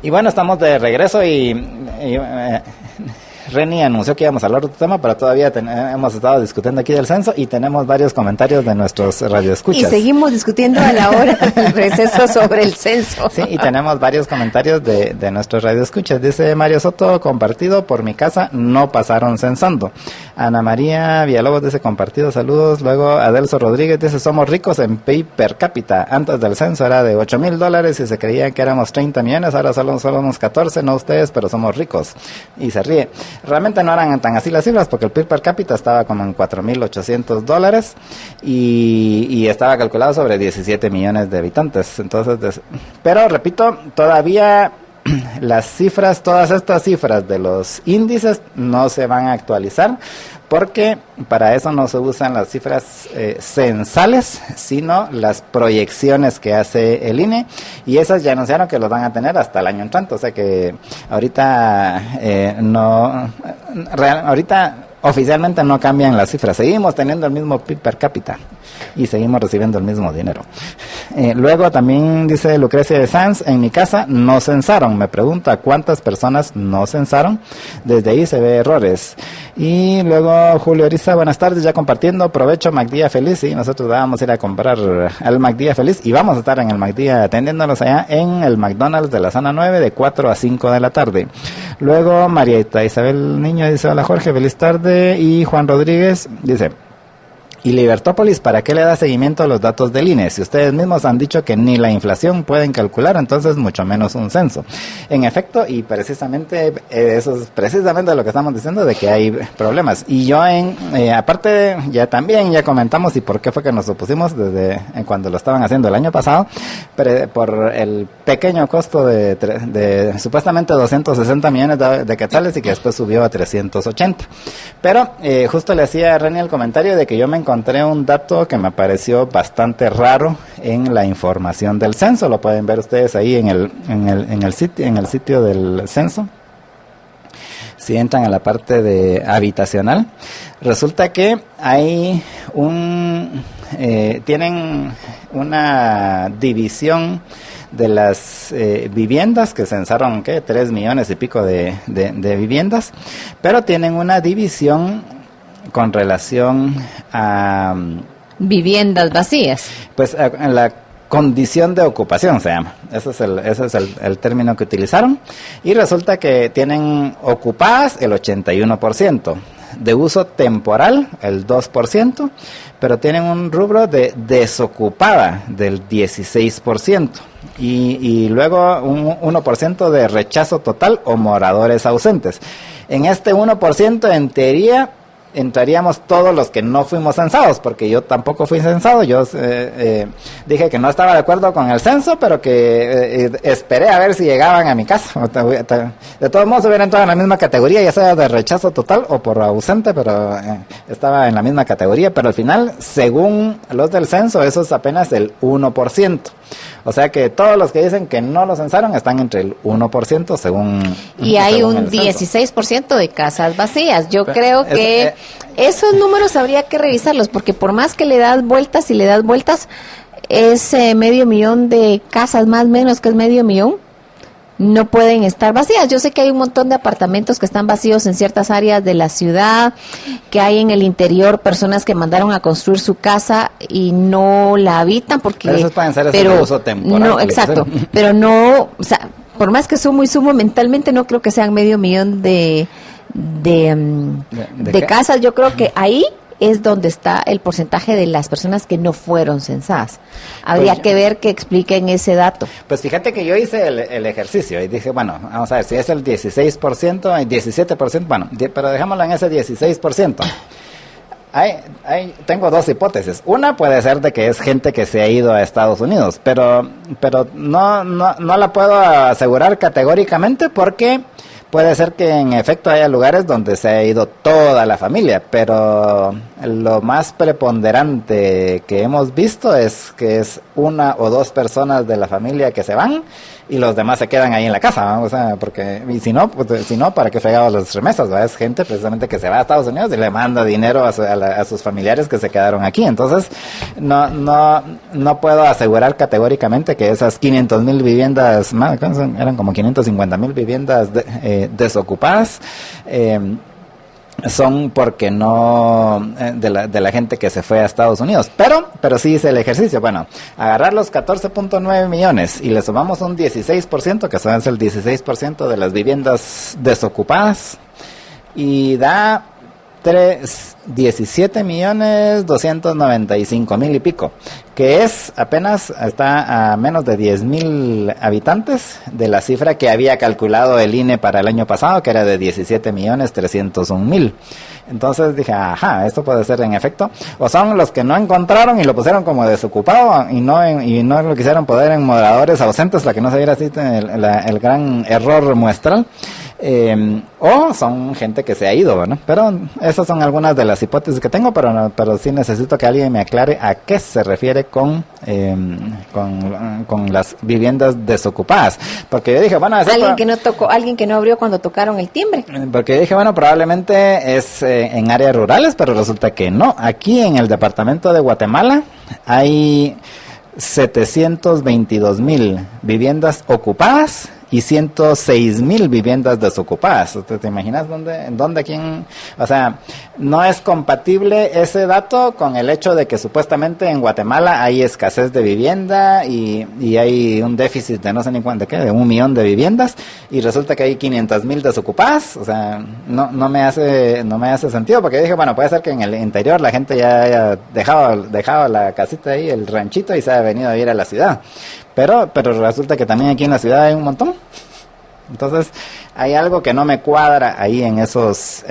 Y bueno, estamos de regreso y Reni anunció que íbamos a hablar de otro tema, pero todavía hemos estado discutiendo aquí del censo y tenemos varios comentarios de nuestros radioescuchas. Y seguimos discutiendo a la hora del receso sobre el censo. Sí, y tenemos varios comentarios de nuestros radioescuchas. Dice Mario Soto: compartido, por mi casa no pasaron censando. Ana María Villalobos dice compartido, saludos. Luego Adelso Rodríguez dice somos ricos en PIB per cápita. Antes del censo era de $8,000 y se creían que éramos 30 millones, ahora solo somos 14, no ustedes, pero somos ricos. Y se ríe. Realmente no eran tan así las cifras porque el PIB per cápita estaba como en $4,800 y estaba calculado sobre 17 millones de habitantes. Entonces, pero repito, todavía las cifras, todas estas cifras de los índices no se van a actualizar porque para eso no se usan las cifras censales, sino las proyecciones que hace el INE, y esas ya anunciaron que los van a tener hasta el año entrante, o sea que ahorita ahorita oficialmente no cambian las cifras, seguimos teniendo el mismo PIB per cápita y seguimos recibiendo el mismo dinero. Luego también dice Lucrecia de Sanz, en mi casa no censaron, me pregunta cuántas personas no censaron, desde ahí se ve errores. Y luego Julio Ariza, buenas tardes, ya compartiendo, provecho MacDía Feliz, y nosotros vamos a ir a comprar al MacDía Feliz y vamos a estar en el MacDía atendiéndonos allá en el McDonald's de la zona 9 de 4 a 5 de la tarde. Luego Marieta Isabel Niño dice hola Jorge, feliz tarde, y Juan Rodríguez dice ¿y Libertópolis para qué le da seguimiento a los datos del INE? Si ustedes mismos han dicho que ni la inflación pueden calcular, entonces mucho menos un censo. En efecto, y precisamente eso es precisamente lo que estamos diciendo, de que hay problemas. Y yo aparte ya comentamos y por qué fue que nos opusimos desde cuando lo estaban haciendo el año pasado, por el pequeño costo de supuestamente 260 millones de quetzales y que después subió a 380. Pero justo le hacía a Reni el comentario de que yo me encontré un dato que me pareció bastante raro en la información del censo. Lo pueden ver ustedes ahí en el sitio del censo. Si entran a la parte de habitacional, resulta que hay tienen una división de las viviendas que censaron 3 millones y pico de viviendas, pero tienen una división con relación a viviendas vacías. Pues en la condición de ocupación se llama. Ese es el término que utilizaron. Y resulta que tienen ocupadas el 81%, de uso temporal el 2%, pero tienen un rubro de desocupada del 16%. Y luego un 1% de rechazo total o moradores ausentes. En este 1%, en teoría, entraríamos todos los que no fuimos censados, porque yo tampoco fui censado. Yo dije que no estaba de acuerdo con el censo, pero que esperé a ver si llegaban a mi casa. De todos modos hubiera entrado en la misma categoría, ya sea de rechazo total o por ausente, pero estaba en la misma categoría. Pero al final, según los del censo, eso es apenas el 1%. O sea que todos los que dicen que no lo censaron están entre el 1% según... Y hay un 16% de casas vacías. Yo creo que esos números habría que revisarlos, porque por más que le das vueltas y le das vueltas, es 500,000 de casas, más o menos que es 500,000, no pueden estar vacías. Yo sé que hay un montón de apartamentos que están vacíos en ciertas áreas de la ciudad, que hay en el interior personas que mandaron a construir su casa y no la habitan porque... Pero esos pueden ser ese uso temporal. No, exacto, pero no, o sea, por más que sumo y sumo mentalmente, no creo que sean 500,000 de casas. Yo creo que ahí es donde está el porcentaje de las personas que no fueron censadas. Habría que ver que expliquen ese dato. Pues fíjate que yo hice el ejercicio y dije, bueno, vamos a ver, si es el 16%, el 17%, bueno, pero dejémoslo en ese 16%. Tengo dos hipótesis. Una puede ser de que es gente que se ha ido a Estados Unidos, pero no la puedo asegurar categóricamente, porque puede ser que en efecto haya lugares donde se ha ido toda la familia, pero lo más preponderante que hemos visto es que es una o dos personas de la familia que se van y los demás se quedan ahí en la casa, ¿no? O sea, porque y si no, ¿para qué fregados las remesas? ¿Va? Es gente precisamente que se va a Estados Unidos y le manda dinero a sus familiares que se quedaron aquí. Entonces, no puedo asegurar categóricamente que esas 500,000 viviendas, eran como 550,000 viviendas desocupadas, son porque no de la gente que se fue a Estados Unidos, pero sí hice el ejercicio. Bueno, agarrar los 14.9 millones y le sumamos un 16%, que son el 16% de las viviendas desocupadas, y da 17.295.000 y pico, que es apenas, está a menos de 10.000 habitantes de la cifra que había calculado el INE para el año pasado, que era de 17.301.000. Entonces dije, ajá, esto puede ser en efecto, o son los que no encontraron y lo pusieron como desocupado y no lo quisieron poner en moderadores ausentes para que no se viera así el gran error muestral. O son gente que se ha ido, ¿no? Pero esas son algunas de las hipótesis que tengo, pero sí necesito que alguien me aclare a qué se refiere con las viviendas desocupadas, porque yo dije, bueno, alguien que no abrió cuando tocaron el timbre, porque yo dije, bueno, probablemente es en áreas rurales, pero resulta que no. Aquí en el departamento de Guatemala hay 722.000 viviendas ocupadas y 106.000 viviendas desocupadas. ¿Te imaginas quién? O sea, no es compatible ese dato con el hecho de que supuestamente en Guatemala hay escasez de vivienda y hay un déficit de no sé ni cuánto, de 1 millón de viviendas, y resulta que hay 500.000 desocupadas. O sea, no me hace sentido, porque dije, bueno, puede ser que en el interior la gente ya haya dejado la casita ahí, el ranchito, y se haya venido a vivir a la ciudad. Pero resulta que también aquí en la ciudad hay un montón. Entonces, hay algo que no me cuadra ahí en esos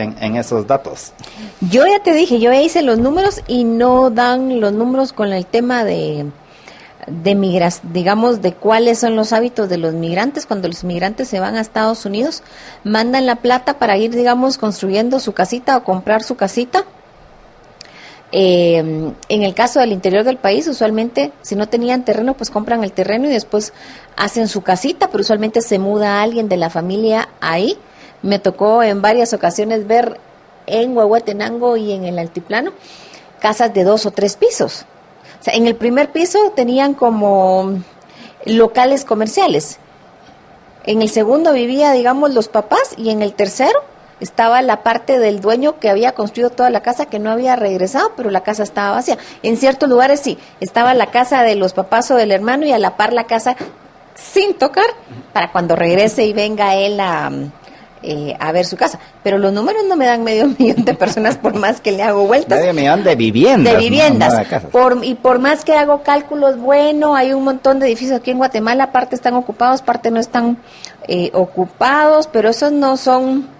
datos. Yo ya te dije, yo ya hice los números y no dan los números con el tema de digamos, de cuáles son los hábitos de los migrantes. Cuando los migrantes se van a Estados Unidos, mandan la plata para ir, digamos, construyendo su casita o comprar su casita. En el caso del interior del país, usualmente si no tenían terreno, pues compran el terreno y después hacen su casita, pero usualmente se muda alguien de la familia ahí. Me tocó en varias ocasiones ver en Huehuetenango y en el altiplano casas de 2 o 3 pisos. O sea, en el primer piso tenían como locales comerciales, en el segundo vivía, digamos, los papás, y en el tercero estaba la parte del dueño que había construido toda la casa, que no había regresado, pero la casa estaba vacía. En ciertos lugares sí, estaba la casa de los papás o del hermano y a la par la casa sin tocar, para cuando regrese y venga él a ver su casa. Pero los números no me dan 500.000 de personas por más que le hago vueltas. 500.000 de viviendas. De viviendas. No de casas. Y por más que hago cálculos, bueno, hay un montón de edificios aquí en Guatemala, parte están ocupados, parte no están ocupados, pero esos no son...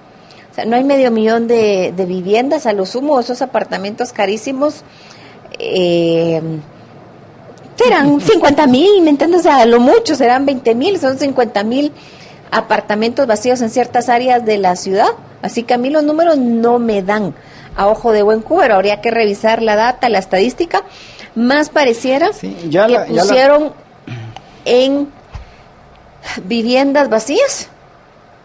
O sea, no hay 500.000 de viviendas, a lo sumo esos apartamentos carísimos serán 50.000, ¿me entiendes? O sea, a lo mucho serán 20.000, son 50.000 apartamentos vacíos en ciertas áreas de la ciudad. Así que a mí los números no me dan a ojo de buen cubero. Habría que revisar la data, la estadística. Más pareciera que pusieron en viviendas vacías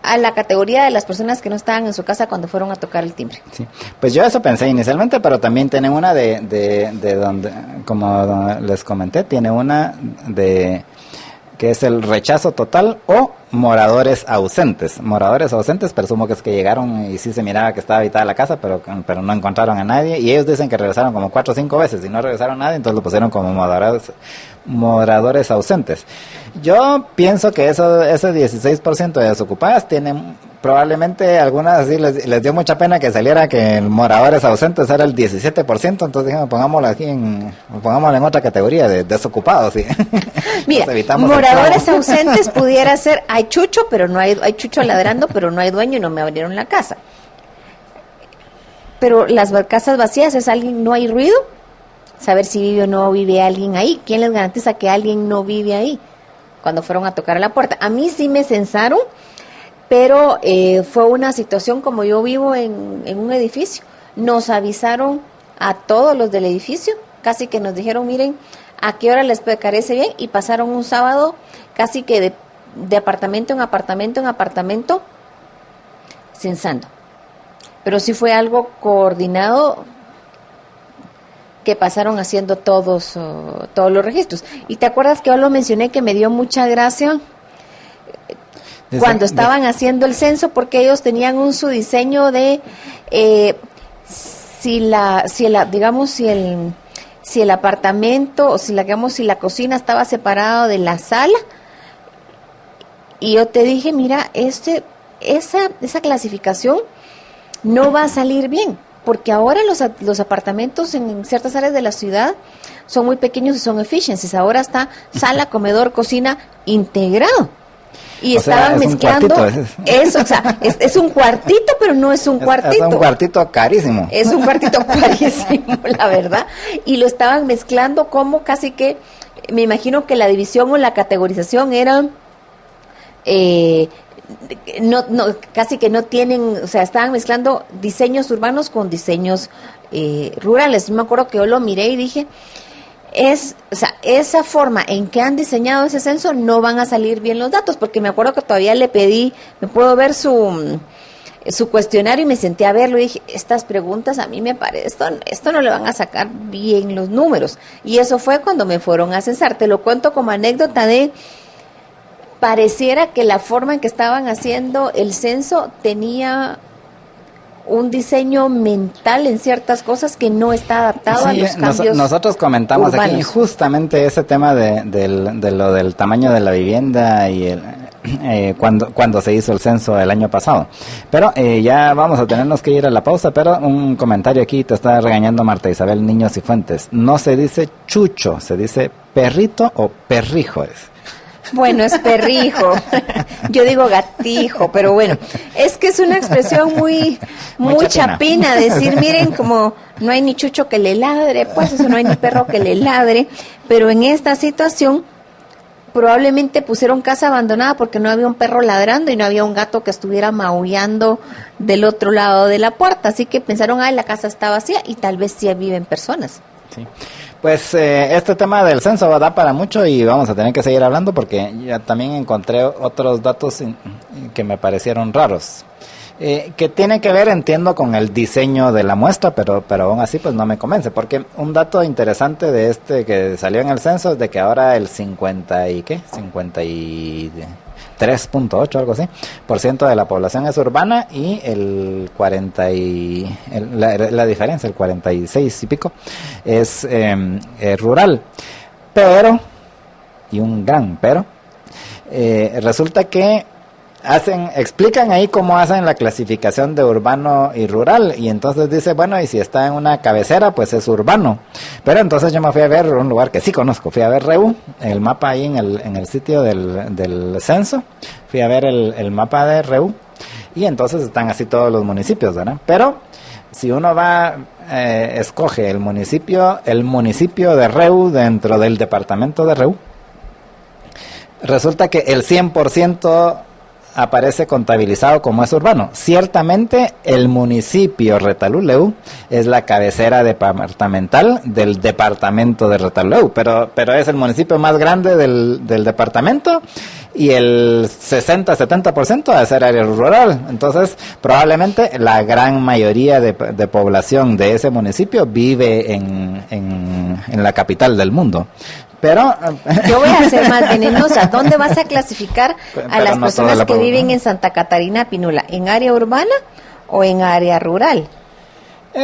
a la categoría de las personas que no estaban en su casa cuando fueron a tocar el timbre. Sí, pues yo eso pensé inicialmente, pero también tiene una de donde, como les comenté, tiene una de que es el rechazo total o moradores ausentes. Moradores ausentes, presumo que es que llegaron y sí se miraba que estaba habitada la casa, pero no encontraron a nadie, y ellos dicen que regresaron como 4 o 5 veces y no regresaron a nadie, entonces lo pusieron como moradores ausentes. Yo pienso que ese 16% de desocupadas tienen probablemente algunas así les dio mucha pena que saliera que el moradores ausentes era el 17%, entonces dijimos, pongámoslo en otra categoría de desocupados, ¿sí? Mira, moradores ausentes pudiera ser, hay chucho, pero no hay chucho ladrando, pero no hay dueño y no me abrieron la casa. Pero las casas vacías es alguien, no hay ruido, saber si vive o no vive alguien ahí. ¿Quién les garantiza que alguien no vive ahí cuando fueron a tocar a la puerta? A mí sí me censaron, pero fue una situación como yo vivo en un edificio. Nos avisaron a todos los del edificio, casi que nos dijeron, miren, a qué hora les parece bien, y pasaron un sábado casi que de apartamento en apartamento en apartamento censando. Pero sí fue algo coordinado que pasaron haciendo todos los registros. Y te acuerdas que yo lo mencioné, que me dio mucha gracia cuando estaban haciendo el censo, porque ellos tenían su diseño de si el apartamento o si la cocina estaba separado de la sala. Y yo te dije, mira, esa clasificación no va a salir bien, porque ahora los apartamentos en ciertas áreas de la ciudad son muy pequeños y son efficiencies. Ahora está sala, comedor, cocina integrado. Y estaban mezclando eso, o sea, es un cuartito, pero no es un cuartito. Es un cuartito carísimo. Es un cuartito carísimo, la verdad. Y lo estaban mezclando como casi que, me imagino que la división o la categorización era, casi que no tienen, o sea, estaban mezclando diseños urbanos con diseños rurales. Yo me acuerdo que yo lo miré y dije, o sea, esa forma en que han diseñado ese censo no van a salir bien los datos, porque me acuerdo que todavía le pedí, me puedo ver su cuestionario y me senté a verlo y dije, estas preguntas a mí me parece, esto no le van a sacar bien los números. Y eso fue cuando me fueron a censar. Te lo cuento como anécdota pareciera que la forma en que estaban haciendo el censo tenía un diseño mental en ciertas cosas que no está adaptado a los cambios. Nosotros comentamos urbanos. Aquí justamente ese tema de lo del tamaño de la vivienda y cuando se hizo el censo el año pasado. Pero ya vamos a tenernos que ir a la pausa, pero un comentario aquí te está regañando Marta Isabel Niños y Fuentes. No se dice chucho, se dice perrito o perrijo. Bueno, es perrijo. Yo digo gatijo, pero bueno, es que es una expresión muy chapina, decir, miren, como no hay ni chucho que le ladre, pues eso, no hay ni perro que le ladre, pero en esta situación probablemente pusieron casa abandonada porque no había un perro ladrando y no había un gato que estuviera maullando del otro lado de la puerta, así que pensaron, la casa está vacía y tal vez sí viven personas. Sí. Pues este tema del censo va a dar para mucho y vamos a tener que seguir hablando porque ya también encontré otros datos que me parecieron raros. Que tiene que ver, entiendo, con el diseño de la muestra, pero aún así pues no me convence, porque un dato interesante de que salió en el censo es de que ahora el 53.8, algo así, % de la población es urbana y el 40 la diferencia, el 46 y pico, es rural. Pero, y un gran pero, resulta que explican ahí cómo hacen la clasificación de urbano y rural, y entonces dice, bueno, y si está en una cabecera, pues es urbano. Pero entonces yo me fui a ver un lugar que sí conozco, fui a ver REU, el mapa ahí en el sitio del censo, fui a ver el mapa de REU, y entonces están así todos los municipios, ¿verdad? Pero si uno va, escoge el municipio de REU dentro del departamento de REU, resulta que el 100% aparece contabilizado como es urbano. Ciertamente el municipio Retalhuleu es la cabecera departamental del departamento de Retalhuleu, pero es el municipio más grande del departamento y el 60-70% va a ser área rural. Entonces probablemente la gran mayoría de población de ese municipio vive en la capital del mundo. Pero yo voy a ser más venenosa. ¿Dónde vas a clasificar a las personas que viven en Santa Catarina Pinula? ¿En área urbana o en área rural?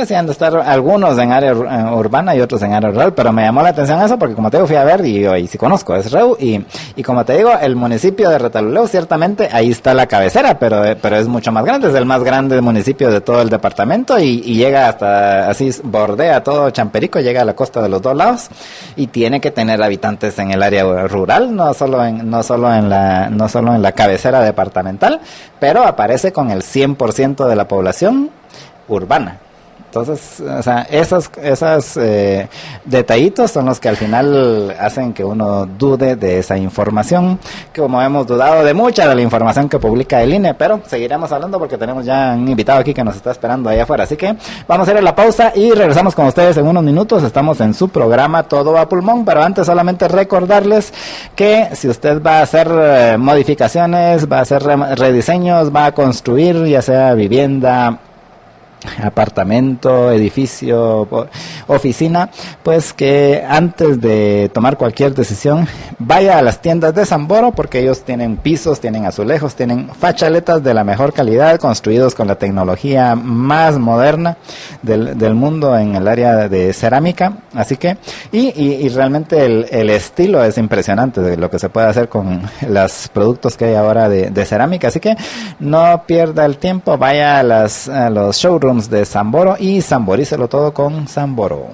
Sí, han de estar algunos en área urbana y otros en área rural, pero me llamó la atención eso porque como te digo, fui a ver y sí conozco, es REU, y como te digo, el municipio de Retalhuleu, ciertamente ahí está la cabecera, pero es mucho más grande, es el más grande municipio de todo el departamento y llega hasta, así bordea todo Champerico, llega a la costa de los dos lados y tiene que tener habitantes en el área rural, no solo en la cabecera departamental, pero aparece con el 100% de la población urbana. Entonces, o sea, esos detallitos son los que al final hacen que uno dude de esa información, que como hemos dudado de mucha de la información que publica el INE, pero seguiremos hablando porque tenemos ya un invitado aquí que nos está esperando allá afuera. Así que vamos a ir a la pausa y regresamos con ustedes en unos minutos. Estamos en su programa Todo a Pulmón, pero antes solamente recordarles que si usted va a hacer modificaciones, va a hacer rediseños, va a construir ya sea vivienda, apartamento, edificio, oficina, pues que antes de tomar cualquier decisión vaya a las tiendas de Samboro, porque ellos tienen pisos, tienen azulejos, tienen fachaletas de la mejor calidad, construidos con la tecnología más moderna del mundo en el área de cerámica. Así que y realmente el estilo es impresionante de lo que se puede hacer con los productos que hay ahora de cerámica. Así que no pierda el tiempo, vaya a los showrooms showrooms de Samboro y samborícelo todo con Samboro.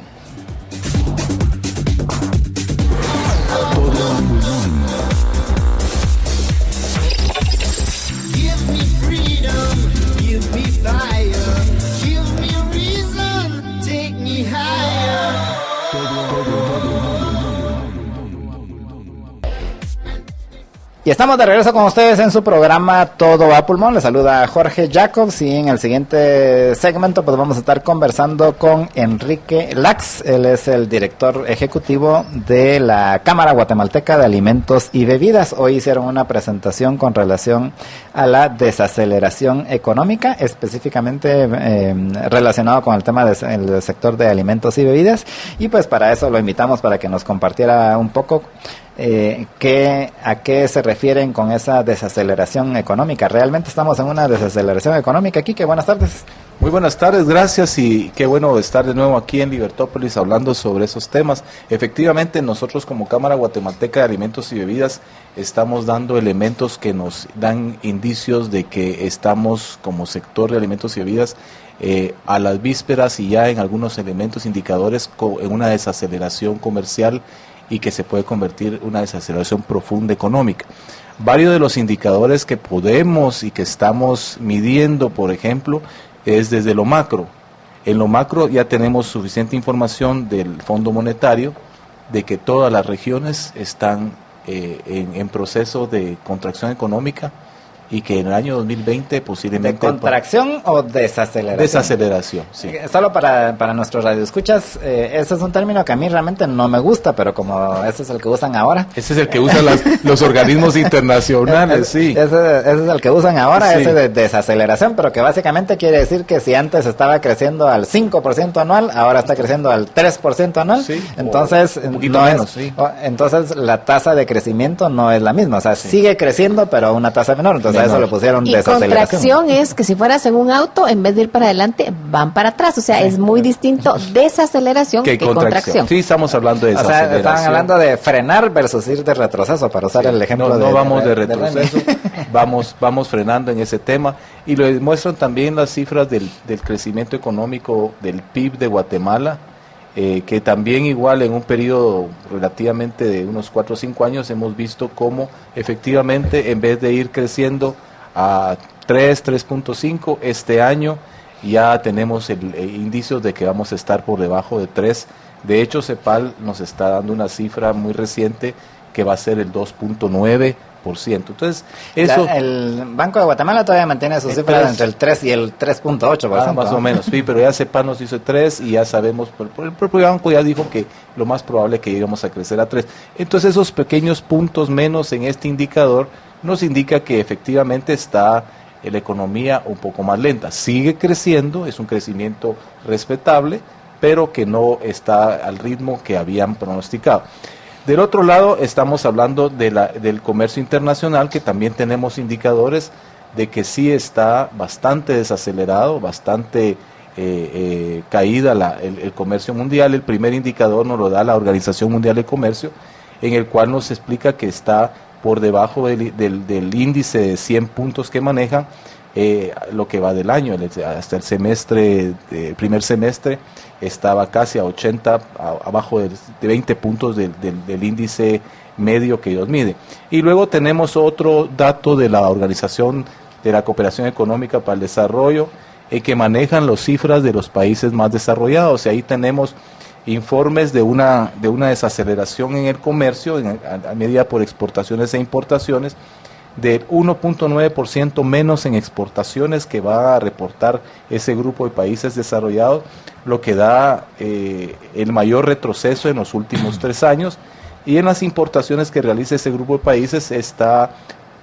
Y estamos de regreso con ustedes en su programa Todo a Pulmón. Les saluda Jorge Jacobs y en el siguiente segmento pues vamos a estar conversando con Enrique Lax. Él es el director ejecutivo de la Cámara Guatemalteca de Alimentos y Bebidas. Hoy hicieron una presentación con relación a la desaceleración económica, específicamente relacionado con el tema del sector de alimentos y bebidas. Y pues para eso lo invitamos para que nos compartiera un poco a qué se refieren con esa desaceleración económica. ¿Realmente estamos en una desaceleración económica? Quique, buenas tardes. Muy buenas tardes, gracias y qué bueno estar de nuevo aquí en Libertópolis hablando sobre esos temas. Efectivamente, nosotros como Cámara Guatemalteca de Alimentos y Bebidas estamos dando elementos que nos dan indicios de que estamos como sector de alimentos y bebidas a las vísperas y ya en algunos elementos indicadores en una desaceleración comercial y que se puede convertir en una desaceleración profunda económica. Varios de los indicadores que podemos y que estamos midiendo, por ejemplo, es desde lo macro. En lo macro ya tenemos suficiente información del Fondo Monetario de que todas las regiones están en proceso de contracción económica y que en el año 2020 posiblemente... ¿De contracción o desaceleración? Desaceleración, sí. Solo para nuestros radioescuchas, ese es un término que a mí realmente no me gusta, pero como ese es el que usan ahora. Ese es el que usan los organismos internacionales, sí. Ese es el que usan ahora, sí. Ese de desaceleración, pero que básicamente quiere decir que si antes estaba creciendo al 5% anual, ahora está creciendo al 3% anual. Sí, entonces, un poquito menos, sí. Entonces la tasa de crecimiento no es la misma, o sea, sigue creciendo, pero a una tasa menor, entonces a eso le pusieron y desaceleración. contracción es que si fueras en un auto, en vez de ir para adelante, van para atrás. O sea, es muy distinto desaceleración que contracción. Sí, estamos hablando de desaceleración. O sea, estaban hablando de frenar versus ir de retroceso, para usar el ejemplo no vamos de retroceso, vamos frenando en ese tema. Y lo demuestran también las cifras del crecimiento económico del PIB de Guatemala, que también igual en un periodo relativamente de unos 4 o 5 años hemos visto cómo efectivamente en vez de ir creciendo a 3.5, este año ya tenemos indicios de que vamos a estar por debajo de 3. De hecho, CEPAL nos está dando una cifra muy reciente que va a ser el 2.9%. Entonces, eso... el Banco de Guatemala todavía mantiene sus cifras entre el 3 y el 3.8%. Más o menos, sí, pero ya CEPAL nos dice 3 y ya sabemos, el propio banco ya dijo que lo más probable es que íbamos a crecer a 3. Entonces, esos pequeños puntos menos en este indicador nos indica que efectivamente está la economía un poco más lenta. Sigue creciendo, es un crecimiento respetable, pero que no está al ritmo que habían pronosticado. Del otro lado, estamos hablando del comercio internacional, que también tenemos indicadores de que sí está bastante desacelerado, bastante caída el comercio mundial. El primer indicador nos lo da la Organización Mundial de Comercio, en el cual nos explica que está por debajo del índice de 100 puntos que manejan lo que va del año. Hasta el primer semestre estaba casi a 80, abajo de 20 puntos del índice medio que ellos miden. Y luego tenemos otro dato de la Organización de la Cooperación Económica para el Desarrollo, que manejan las cifras de los países más desarrollados, y ahí tenemos informes de una desaceleración en el comercio, a medida por exportaciones e importaciones, del 1.9% menos en exportaciones que va a reportar ese grupo de países desarrollados, lo que da el mayor retroceso en los últimos 3 años, y en las importaciones que realiza ese grupo de países está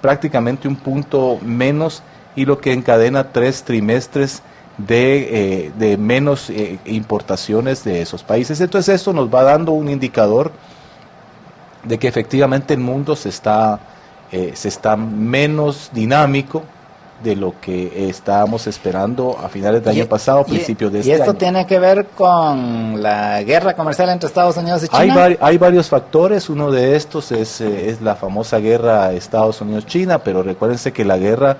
prácticamente un punto menos, y lo que encadena 3 trimestres de menos importaciones de esos países. Entonces esto nos va dando un indicador de que efectivamente el mundo se está menos dinámico de lo que estábamos esperando a finales del año pasado, principios de este año. ¿Y esto tiene que ver con la guerra comercial entre Estados Unidos y China? Hay varios factores. Uno de estos es la famosa guerra Estados Unidos-China, pero recuérdense que la guerra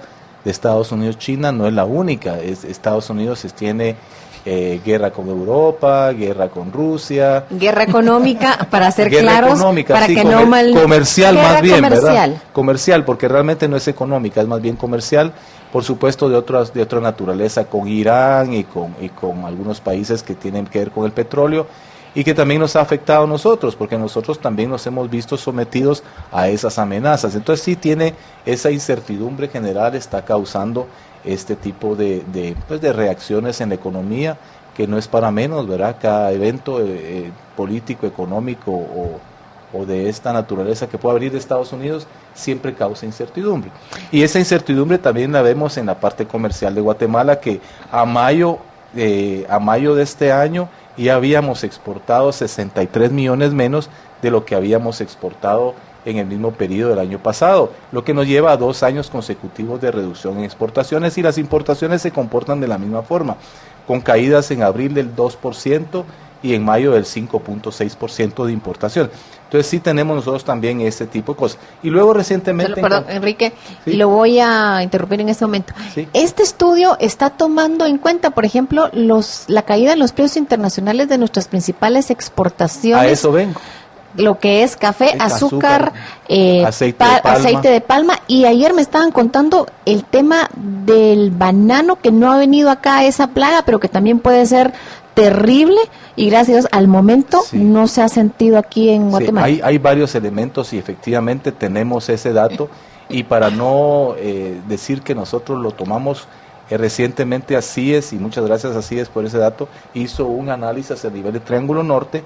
de Estados Unidos-China no es la única. Estados Unidos tiene guerra con Europa, guerra con Rusia. Guerra económica, para ser Guerra claros, económica, para sí, que no mal... comercial Guerra más bien, comercial. ¿verdad? Comercial, porque realmente no es económica, es más bien comercial, por supuesto de otra naturaleza, con Irán y con algunos países que tienen que ver con el petróleo, y que también nos ha afectado a nosotros, porque nosotros también nos hemos visto sometidos a esas amenazas. Entonces sí tiene esa incertidumbre general, está causando este tipo de reacciones en la economía, que no es para menos, ¿verdad? Cada evento político, económico o de esta naturaleza que pueda venir de Estados Unidos siempre causa incertidumbre. Y esa incertidumbre también la vemos en la parte comercial de Guatemala, que a mayo de este año ya habíamos exportado 63 millones menos de lo que habíamos exportado en el mismo periodo del año pasado, lo que nos lleva a 2 años consecutivos de reducción en exportaciones, y las importaciones se comportan de la misma forma, con caídas en abril del 2% y en mayo del 5.6% de importación. Entonces sí tenemos nosotros también ese tipo de cosas. Y luego recientemente... Perdón, Enrique, ¿sí? Lo voy a interrumpir en este momento. Sí. Este estudio está tomando en cuenta, por ejemplo, la caída en los precios internacionales de nuestras principales exportaciones. A eso vengo. Lo que es café, azúcar, aceite de palma. Y ayer me estaban contando el tema del banano, que no ha venido acá esa plaga, pero que también puede ser terrible, y gracias al momento sí. no se ha sentido aquí en Guatemala. Sí, hay varios elementos y efectivamente tenemos ese dato, y para no decir que nosotros lo tomamos recientemente, CIES, y muchas gracias a CIES por ese dato, hizo un análisis a nivel de Triángulo Norte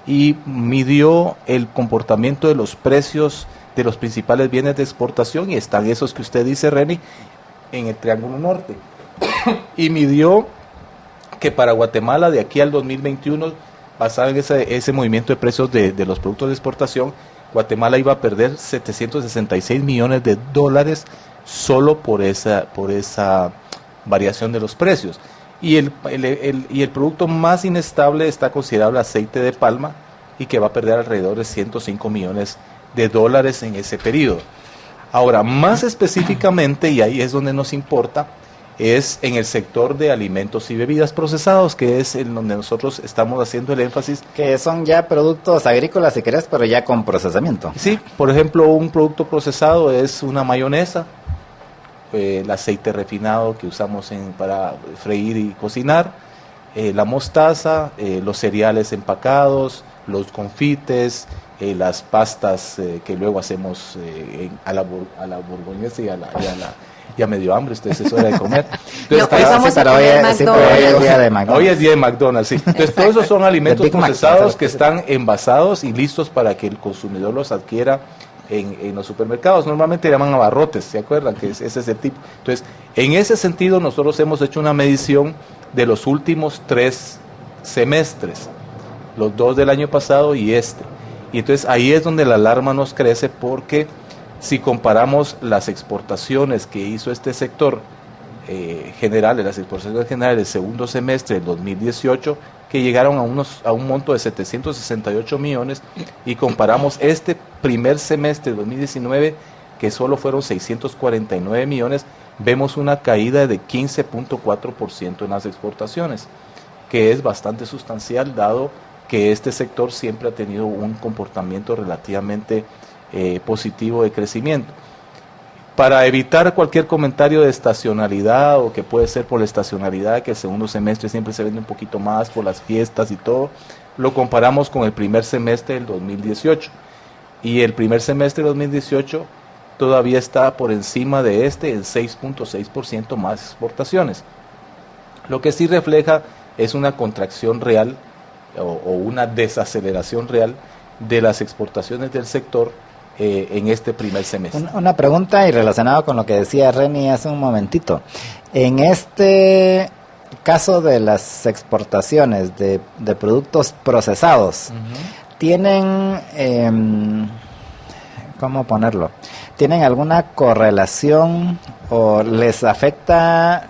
y midió el comportamiento de los precios de los principales bienes de exportación, y están esos que usted dice, Reni, en el Triángulo Norte. Y midió que para Guatemala, de aquí al 2021, basado en ese movimiento de precios de los productos de exportación, Guatemala iba a perder 766 millones de dólares solo por esa variación de los precios. Y el producto más inestable está considerado el aceite de palma, y que va a perder alrededor de 105 millones de dólares en ese periodo. Ahora, más específicamente, y ahí es donde nos importa, es en el sector de alimentos y bebidas procesados, que es en donde nosotros estamos haciendo el énfasis. Que son ya productos agrícolas, si querés, pero ya con procesamiento. Sí, por ejemplo, un producto procesado es una mayonesa, el aceite refinado que usamos para freír y cocinar, la mostaza, los cereales empacados, los confites, las pastas que luego hacemos a la borgoñesa y a medio hambre, ustedes es hora de comer. Entonces, hoy es día de McDonald's. Hoy es día de McDonald's, sí. Entonces todos esos son alimentos procesados que están envasados y listos para que el consumidor los adquiera en los supermercados. Normalmente llaman abarrotes, ¿se acuerdan? Que ese es el tipo. Entonces, en ese sentido, nosotros hemos hecho una medición de los últimos 3 semestres, los 2 del año pasado y este. Y entonces ahí es donde la alarma nos crece, porque si comparamos las exportaciones que hizo este sector generales, las exportaciones generales del segundo semestre del 2018, que llegaron a un monto de 768 millones, y comparamos este primer semestre de 2019, que solo fueron 649 millones, vemos una caída de 15.4% en las exportaciones, que es bastante sustancial, dado que este sector siempre ha tenido un comportamiento relativamente positivo de crecimiento. Para evitar cualquier comentario de estacionalidad, o que puede ser por la estacionalidad, que el segundo semestre siempre se vende un poquito más por las fiestas y todo, lo comparamos con el primer semestre del 2018. Y el primer semestre del 2018 todavía está por encima de en 6.6% más exportaciones. Lo que sí refleja es una contracción real o una desaceleración real de las exportaciones del sector en este primer semestre. Una pregunta, y relacionado con lo que decía Reni hace un momentito. En este caso de las exportaciones de productos procesados, ¿tienen, cómo ponerlo? ¿Tienen alguna correlación o les afecta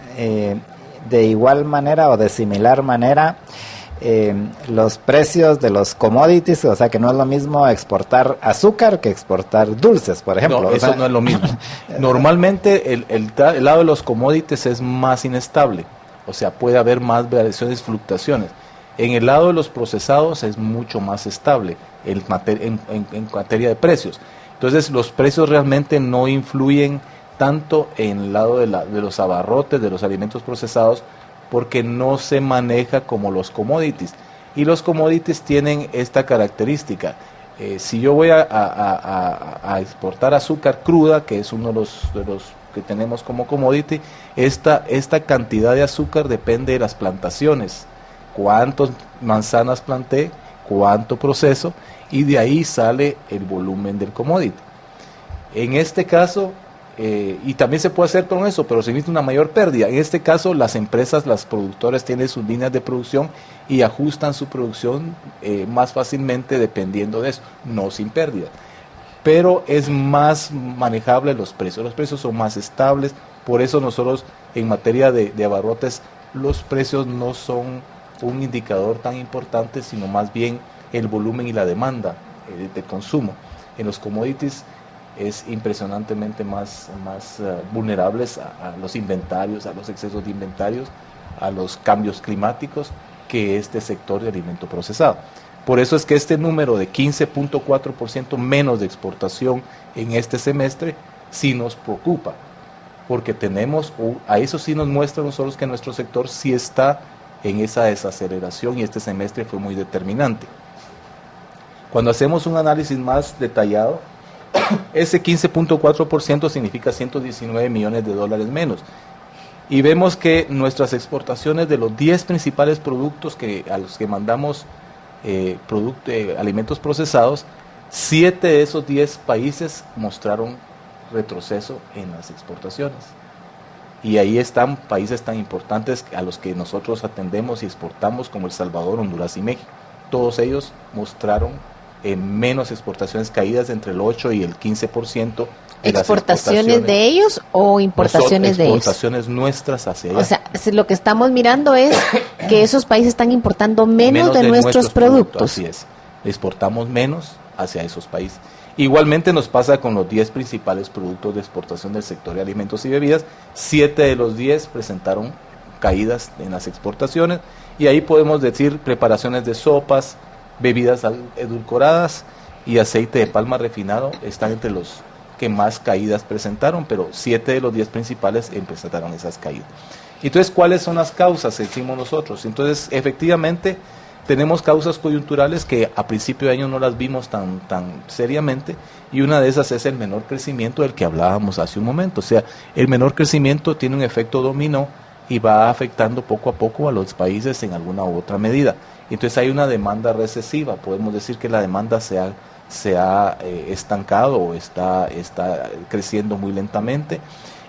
de igual manera o de similar manera los precios de los commodities, o sea que no es lo mismo exportar azúcar que exportar dulces, por ejemplo. No, eso no es lo mismo. Normalmente el lado de los commodities es más inestable, o sea, puede haber más variaciones, fluctuaciones. En el lado de los procesados es mucho más estable en materia de precios. Entonces los precios realmente no influyen tanto en el lado de los abarrotes, de los alimentos procesados, porque no se maneja como los commodities. Y los commodities tienen esta característica. Si yo voy a exportar azúcar cruda, que es uno de los que tenemos como commodity, esta cantidad de azúcar depende de las plantaciones. Cuántas manzanas planté, cuánto proceso, y de ahí sale el volumen del commodity. En este caso, y también se puede hacer con eso, pero se necesita una mayor pérdida. En este caso, las empresas, las productoras tienen sus líneas de producción y ajustan su producción más fácilmente dependiendo de eso, no sin pérdida. Pero es más manejable los precios son más estables, por eso nosotros en materia de abarrotes, los precios no son un indicador tan importante, sino más bien el volumen y la demanda de consumo. En los commodities es impresionantemente más vulnerables a los inventarios, a los excesos de inventarios, a los cambios climáticos que este sector de alimento procesado. Por eso es que este número de 15.4% menos de exportación en este semestre sí nos preocupa, porque a eso sí nos muestra a nosotros que nuestro sector sí está en esa desaceleración y este semestre fue muy determinante. Cuando hacemos un análisis más detallado, ese 15.4% significa 119 millones de dólares menos. Y vemos que nuestras exportaciones de los 10 principales productos a los que mandamos alimentos procesados, 7 de esos 10 países mostraron retroceso en las exportaciones. Y ahí están países tan importantes a los que nosotros atendemos y exportamos como El Salvador, Honduras y México. Todos ellos mostraron menos exportaciones, caídas entre el 8 y el 15%. ¿Exportaciones de ellos o importaciones de ellos? Exportaciones nuestras hacia ellos. O sea, lo que estamos mirando es que esos países están importando menos de nuestros productos. Así es, exportamos menos hacia esos países. Igualmente nos pasa con los 10 principales productos de exportación del sector de alimentos y bebidas. 7 de los 10 presentaron caídas en las exportaciones y ahí podemos decir preparaciones de sopas, bebidas edulcoradas y aceite de palma refinado están entre los que más caídas presentaron, pero 7 de los 10 principales presentaron esas caídas. Entonces, ¿cuáles son las causas? Decimos nosotros. Entonces, efectivamente, tenemos causas coyunturales que a principio de año no las vimos tan seriamente, y una de esas es el menor crecimiento del que hablábamos hace un momento. O sea, el menor crecimiento tiene un efecto dominó y va afectando poco a poco a los países en alguna u otra medida. Entonces hay una demanda recesiva, podemos decir que la demanda se ha estancado o está creciendo muy lentamente.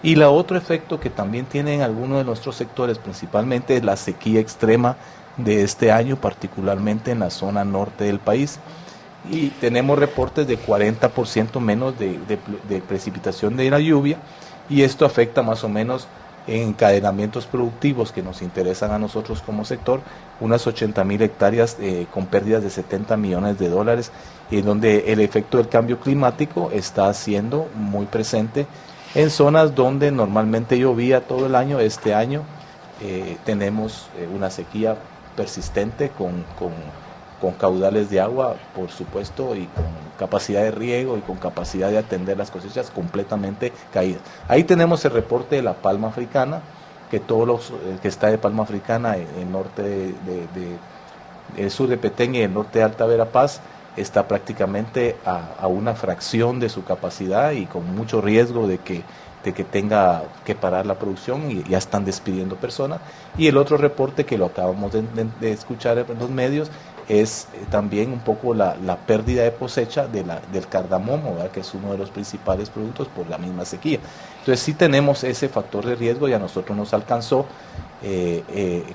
Y el otro efecto que también tiene en algunos de nuestros sectores, principalmente, es la sequía extrema de este año, particularmente en la zona norte del país. Y tenemos reportes de 40% menos de precipitación de la lluvia, y esto afecta más o menos en encadenamientos productivos que nos interesan a nosotros como sector, unas 80,000 hectáreas con pérdidas de 70 millones de dólares, en donde el efecto del cambio climático está siendo muy presente en zonas donde normalmente llovía todo el año. Este año tenemos una sequía persistente con caudales de agua, por supuesto, y con capacidad de riego y con capacidad de atender las cosechas completamente caídas. Ahí tenemos el reporte de la palma africana, que todos los que está de palma africana en el norte el sur de Petén y el norte de Alta Verapaz está prácticamente a una fracción de su capacidad y con mucho riesgo de que tenga que parar la producción, y ya están despidiendo personas. Y el otro reporte que lo acabamos de escuchar en los medios es también un poco la pérdida de cosecha del cardamomo, ¿verdad?, que es uno de los principales productos por la misma sequía. Entonces sí tenemos ese factor de riesgo, y a nosotros nos alcanzó,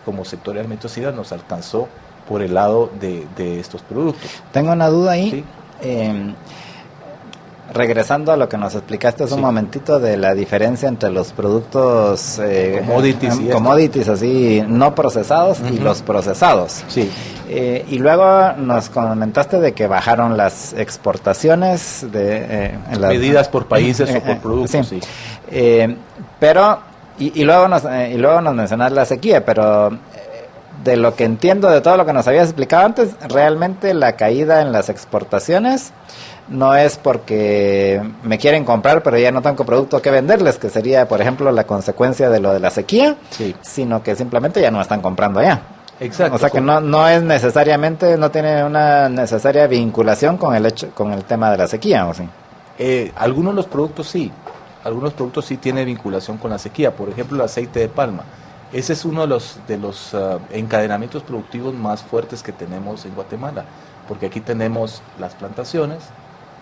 como sector de alimentos, nos alcanzó por el lado de estos productos. Tengo una duda ahí. ¿Sí? regresando a lo que nos explicaste hace un momentito de la diferencia entre los productos commodities así no procesados y los procesados. Sí. Y luego nos comentaste de que bajaron las exportaciones medidas por países o por productos. Sí. Pero y luego nos mencionaste la sequía, pero de lo que entiendo de todo lo que nos habías explicado antes, realmente la caída en las exportaciones no es porque me quieren comprar pero ya no tengo producto que venderles, que sería por ejemplo la consecuencia de lo de la sequía, sino que simplemente ya no están comprando allá. Exacto. O sea que no es necesariamente, no tiene una necesaria vinculación con el tema de la sequía, ¿o sí? Algunos de los productos sí tienen vinculación con la sequía, por ejemplo el aceite de palma. Ese es uno de los encadenamientos productivos más fuertes que tenemos en Guatemala, porque aquí tenemos las plantaciones,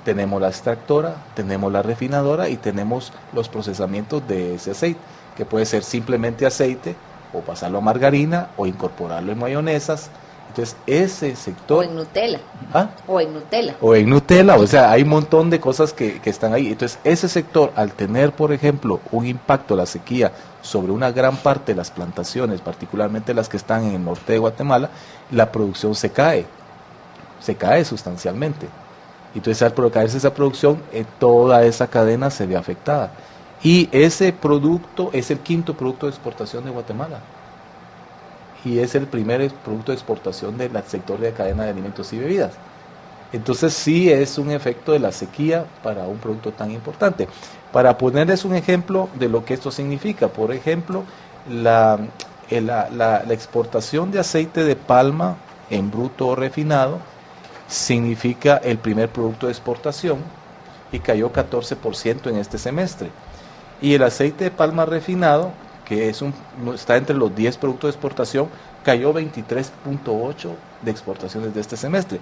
tenemos la extractora, tenemos la refinadora y tenemos los procesamientos de ese aceite, que puede ser simplemente aceite, o pasarlo a margarina, o incorporarlo en mayonesas. Entonces, ese sector... O en Nutella. ¿Ah? O en Nutella. O en Nutella, o sea, hay un montón de cosas que están ahí. Entonces, ese sector, al tener, por ejemplo, un impacto de la sequía sobre una gran parte de las plantaciones, particularmente las que están en el norte de Guatemala, la producción se cae sustancialmente. Entonces, al caerse esa producción, toda esa cadena se ve afectada. Y ese producto es el quinto producto de exportación de Guatemala. Y es el primer producto de exportación del sector de cadena de alimentos y bebidas. Entonces sí es un efecto de la sequía para un producto tan importante. Para ponerles un ejemplo de lo que esto significa, por ejemplo, la exportación de aceite de palma en bruto o refinado significa el primer producto de exportación y cayó 14% en este semestre. Y el aceite de palma refinado, que está entre los 10 productos de exportación, cayó 23.8 de exportaciones de este semestre.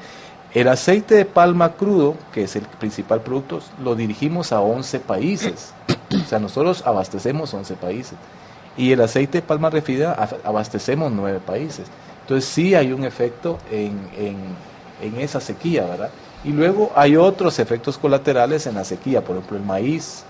El aceite de palma crudo, que es el principal producto, lo dirigimos a 11 países. O sea, nosotros abastecemos 11 países. Y el aceite de palma refinada abastecemos 9 países. Entonces sí hay un efecto en esa sequía, ¿verdad? Y luego hay otros efectos colaterales en la sequía, por ejemplo el maíz.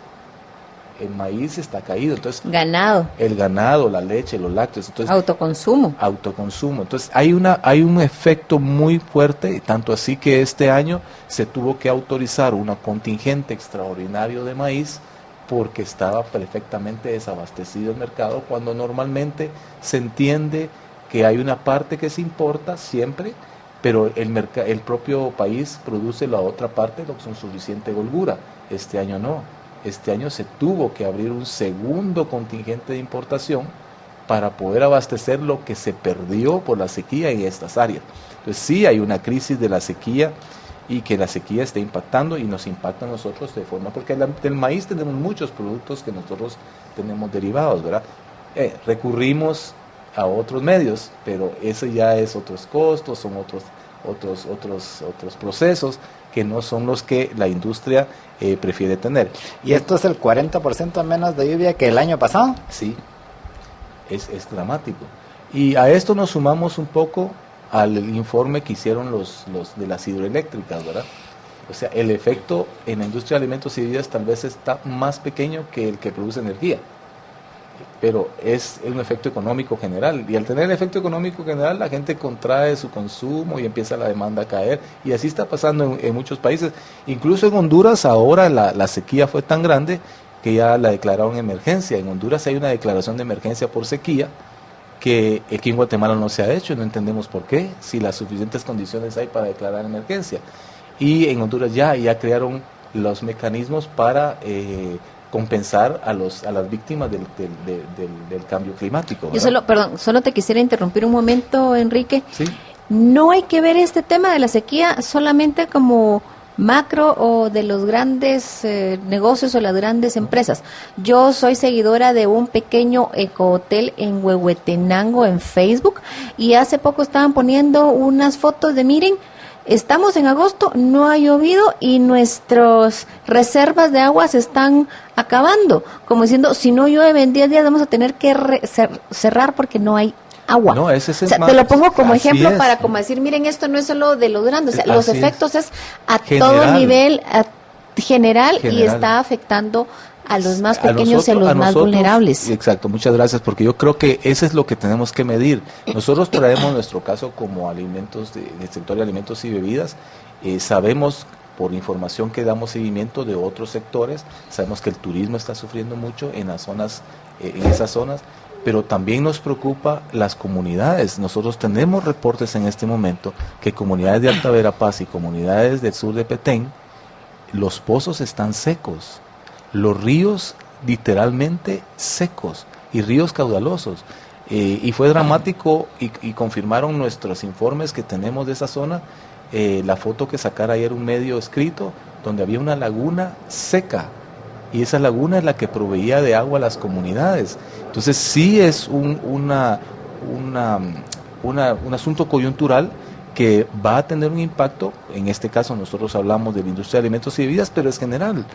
El maíz está caído, entonces el ganado, la leche, los lácteos, entonces autoconsumo. Entonces hay un efecto muy fuerte, tanto así que este año se tuvo que autorizar una contingente extraordinario de maíz porque estaba perfectamente desabastecido el mercado, cuando normalmente se entiende que hay una parte que se importa siempre, pero el propio país produce la otra parte con suficiente holgura. Este año no. Este año se tuvo que abrir un segundo contingente de importación para poder abastecer lo que se perdió por la sequía en estas áreas. Entonces sí hay una crisis de la sequía y que la sequía está impactando y nos impacta a nosotros de forma, porque del maíz tenemos muchos productos que nosotros tenemos derivados, ¿verdad? Recurrimos a otros medios, pero eso ya es otros costos, son otros procesos que no son los que la industria prefiere tener. ¿Y esto es el 40% menos de lluvia que el año pasado? Sí, es dramático. Y a esto nos sumamos un poco al informe que hicieron los de las hidroeléctricas, ¿verdad? O sea, el efecto en la industria de alimentos y bebidas tal vez está más pequeño que el que produce energía, pero es un efecto económico general, y al tener el efecto económico general la gente contrae su consumo y empieza la demanda a caer, y así está pasando en muchos países. Incluso en Honduras ahora la sequía fue tan grande que ya la declararon emergencia. En Honduras hay una declaración de emergencia por sequía que aquí en Guatemala no se ha hecho, y no entendemos por qué, si las suficientes condiciones hay para declarar emergencia. Y en Honduras ya crearon los mecanismos para compensar a las víctimas del cambio climático, ¿verdad? Yo solo te quisiera interrumpir un momento, Enrique. ¿Sí? No hay que ver este tema de la sequía solamente como macro o de los grandes negocios o las grandes empresas. Yo soy seguidora de un pequeño ecohotel en Huehuetenango en Facebook, y hace poco estaban poniendo unas fotos de, miren, estamos en agosto, no ha llovido y nuestras reservas de agua se están acabando. Como diciendo, si no llueve en 10 días vamos a tener que cerrar porque no hay agua. No, ese es te lo pongo como ejemplo para como decir, miren, esto no es solo de los grandes, los efectos es a general, todo nivel, general y está afectando a los más pequeños y a los más vulnerables. Exacto, muchas gracias, porque yo creo que eso es lo que tenemos que medir. Nosotros traemos nuestro caso como alimentos, del sector de alimentos y bebidas, sabemos por información que damos seguimiento de otros sectores, sabemos que el turismo está sufriendo mucho en las zonas, en esas zonas, pero también nos preocupa las comunidades. Nosotros tenemos reportes en este momento que comunidades de Alta Verapaz y comunidades del sur de Petén, los pozos están secos, los ríos literalmente secos y ríos caudalosos. Y fue dramático y confirmaron nuestros informes que tenemos de esa zona, la foto que sacara ayer un medio escrito, donde había una laguna seca, y esa laguna es la que proveía de agua a las comunidades. Entonces sí es un asunto coyuntural que va a tener un impacto. En este caso nosotros hablamos de la industria de alimentos y bebidas, pero es general.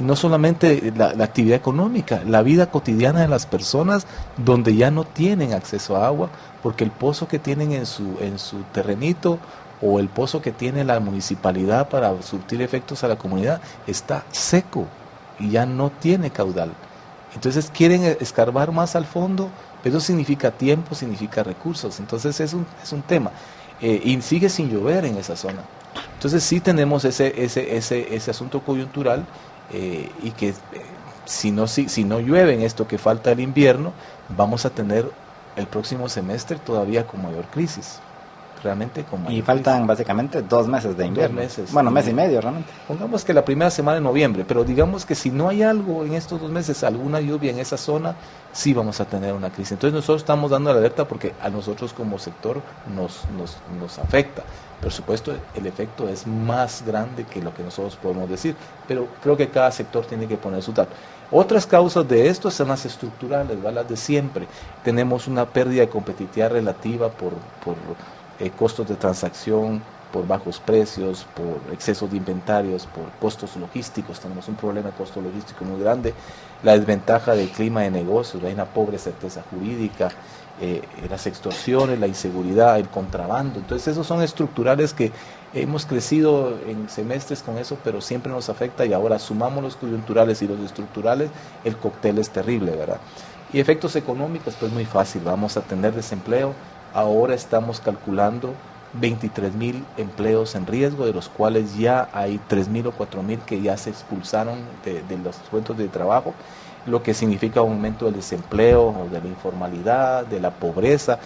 Y no solamente la actividad económica, la vida cotidiana de las personas donde ya no tienen acceso a agua, porque el pozo que tienen en su terrenito o el pozo que tiene la municipalidad para surtir efectos a la comunidad está seco y ya no tiene caudal. Entonces quieren escarbar más al fondo, pero eso significa tiempo, significa recursos. Entonces es un tema. Y sigue sin llover en esa zona. Entonces sí tenemos ese asunto coyuntural, y que si no llueve en esto que falta el invierno, vamos a tener el próximo semestre todavía con mayor crisis. Realmente con mayor y faltan crisis. Básicamente 2 meses de invierno. 2 meses. Bueno, mes y medio realmente. Pongamos que la primera semana de noviembre, pero digamos que si no hay algo en estos 2 meses, alguna lluvia en esa zona, sí vamos a tener una crisis. Entonces nosotros estamos dando la alerta porque a nosotros como sector nos afecta. Por supuesto, el efecto es más grande que lo que nosotros podemos decir, pero creo que cada sector tiene que poner su dato. Otras causas de esto son las estructurales, las de siempre. Tenemos una pérdida de competitividad relativa por costos de transacción, por bajos precios, por exceso de inventarios, por costos logísticos. Tenemos un problema de costo logístico muy grande. La desventaja del clima de negocios, hay una pobre certeza jurídica, las extorsiones, la inseguridad, el contrabando. Entonces esos son estructurales que hemos crecido en semestres con eso, pero siempre nos afecta, y ahora sumamos los coyunturales y los estructurales, el cóctel es terrible, ¿verdad? Y efectos económicos, pues muy fácil, vamos a tener desempleo. Ahora estamos calculando 23,000 empleos en riesgo, de los cuales ya hay 3,000 o 4,000 que ya se expulsaron de los puestos de trabajo, lo que significa un aumento del desempleo, de la informalidad, de la pobreza.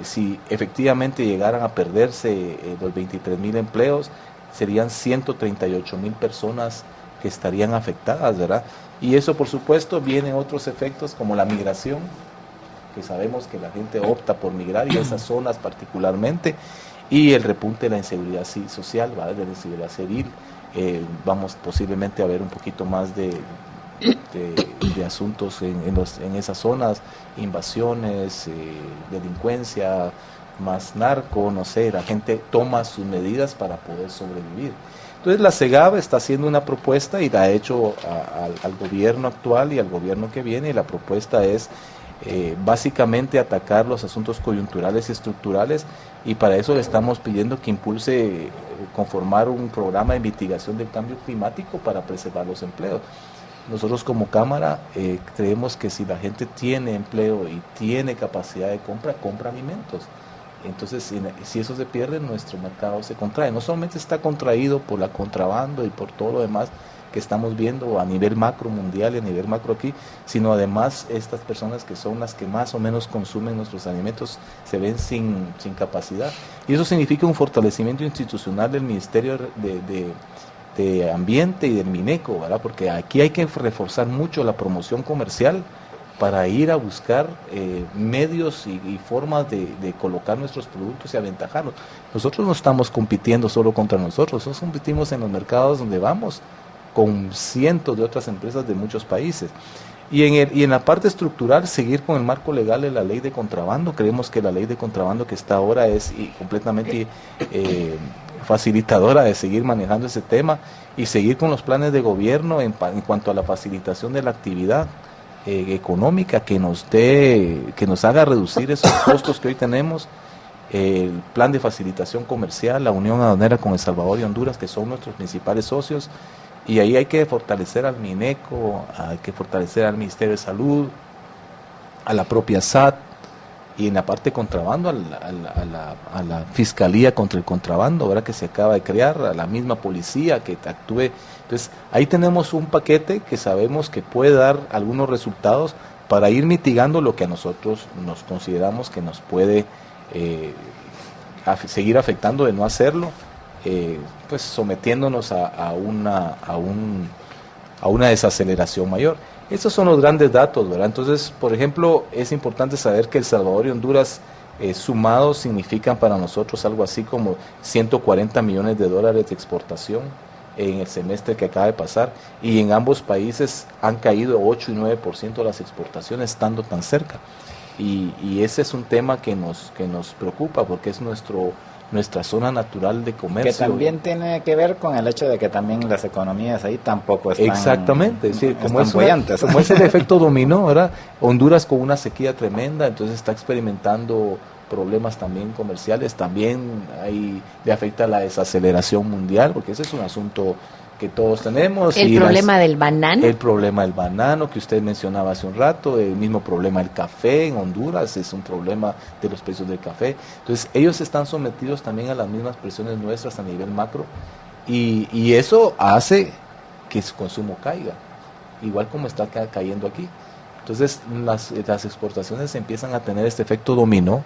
Si efectivamente llegaran a perderse los 23,000 empleos, serían 138,000 personas que estarían afectadas, ¿verdad? Y eso, por supuesto, vienen otros efectos como la migración, que sabemos que la gente opta por migrar, y esas zonas particularmente, y el repunte de la inseguridad social, ¿vale? De la inseguridad civil. Vamos posiblemente a ver un poquito más de asuntos en esas zonas, invasiones, delincuencia, más narco, no sé, la gente toma sus medidas para poder sobrevivir. Entonces la CEGAB está haciendo una propuesta y la ha hecho al gobierno actual y al gobierno que viene, y la propuesta es básicamente atacar los asuntos coyunturales y estructurales, y para eso le estamos pidiendo que impulse conformar un programa de mitigación del cambio climático para preservar los empleos. Nosotros como Cámara creemos que si la gente tiene empleo y tiene capacidad de compra, compra alimentos. Entonces, si eso se pierde, nuestro mercado se contrae. No solamente está contraído por la contrabando y por todo lo demás que estamos viendo a nivel macro mundial y a nivel macro aquí, sino además estas personas que son las que más o menos consumen nuestros alimentos se ven sin capacidad. Y eso significa un fortalecimiento institucional del Ministerio de Ambiente y del MINECO, ¿verdad? Porque aquí hay que reforzar mucho la promoción comercial para ir a buscar medios y formas de colocar nuestros productos y aventajarnos. Nosotros no estamos compitiendo solo contra nosotros competimos en los mercados donde vamos con cientos de otras empresas de muchos países. Y en la parte estructural, seguir con el marco legal de la ley de contrabando. Creemos que la ley de contrabando que está ahora es completamente facilitadora de seguir manejando ese tema, y seguir con los planes de gobierno en cuanto a la facilitación de la actividad económica que nos haga reducir esos costos que hoy tenemos. El plan de facilitación comercial, la unión aduanera con El Salvador y Honduras, que son nuestros principales socios, Y ahí hay que fortalecer al MINECO, hay que fortalecer al Ministerio de Salud, a la propia SAT, y en la parte de contrabando a la Fiscalía contra el Contrabando, ¿verdad?, que se acaba de crear, a la misma policía que actúe. Entonces, ahí tenemos un paquete que sabemos que puede dar algunos resultados para ir mitigando lo que a nosotros nos consideramos que nos puede seguir afectando de no hacerlo, pues sometiéndonos a una desaceleración mayor. Estos son los grandes datos, ¿verdad? Entonces, por ejemplo, es importante saber que El Salvador y Honduras sumados significan para nosotros algo así como $140 millones de exportación en el semestre que acaba de pasar, y en ambos países han caído 8 y 9% las exportaciones estando tan cerca. Y ese es un tema que nos preocupa, porque es nuestra zona natural de comercio. Que también tiene que ver con el hecho de que también las economías ahí tampoco están... Exactamente, sí, como es el efecto dominó, ¿verdad? Honduras con una sequía tremenda, entonces está experimentando problemas también comerciales, también ahí le afecta la desaceleración mundial, porque ese es un asunto que todos tenemos. El problema del banano. El problema del banano que usted mencionaba hace un rato, el mismo problema del café en Honduras, es un problema de los precios del café. Entonces ellos están sometidos también a las mismas presiones nuestras a nivel macro, y eso hace que su consumo caiga, igual como está cayendo aquí. Entonces las exportaciones empiezan a tener este efecto dominó.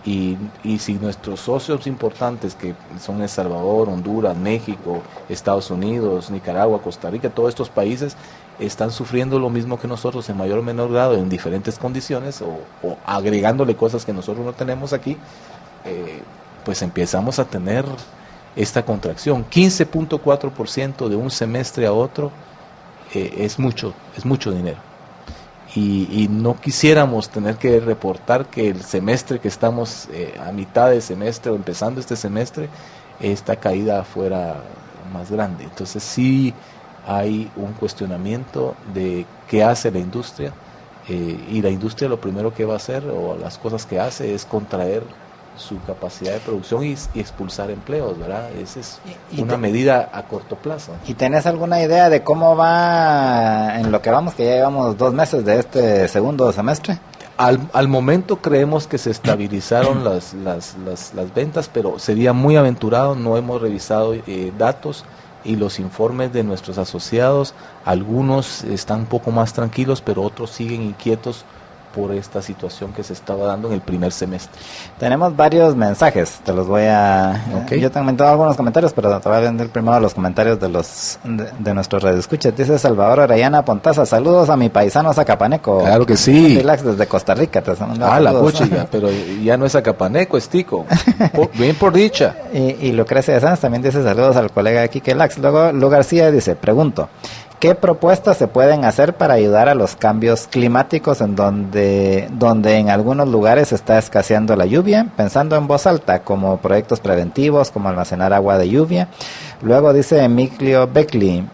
Y si nuestros socios importantes, que son El Salvador, Honduras, México, Estados Unidos, Nicaragua, Costa Rica, todos estos países están sufriendo lo mismo que nosotros en mayor o menor grado, en diferentes condiciones, o agregándole cosas que nosotros no tenemos aquí, pues empezamos a tener esta contracción. 15.4% de un semestre a otro es mucho dinero. Y no quisiéramos tener que reportar que el semestre que estamos a mitad de semestre o empezando este semestre, esta caída fuera más grande. Entonces sí hay un cuestionamiento de qué hace la industria, y la industria lo primero que va a hacer, o las cosas que hace, es contraer su capacidad de producción y expulsar empleos, ¿verdad? Esa es una medida a corto plazo. ¿Y tenés alguna idea de cómo va en lo que vamos, que ya llevamos 2 meses de este segundo semestre? Al momento creemos que se estabilizaron las ventas, pero sería muy aventurado, no hemos revisado datos y los informes de nuestros asociados. Algunos están un poco más tranquilos, pero otros siguen inquietos por esta situación que se estaba dando en el primer semestre. Tenemos varios mensajes, te los voy a... Okay. Yo te he comentado algunos comentarios, pero te voy a vender primero los comentarios de nuestros radioescuchas. Dice Salvador Arellana Pontaza: saludos a mi paisano Zacapaneco. Claro que sí. Relax desde Costa Rica. Te la pucha, pero ya no es Zacapaneco, es Tico. Bien por dicha. Y Lucrecia de Sanz también dice saludos al colega Quique Lax. Luego Lu García dice: pregunto, ¿qué propuestas se pueden hacer para ayudar a los cambios climáticos en donde en algunos lugares está escaseando la lluvia? Pensando en voz alta, como proyectos preventivos, como almacenar agua de lluvia. Luego dice Emilio Beckley: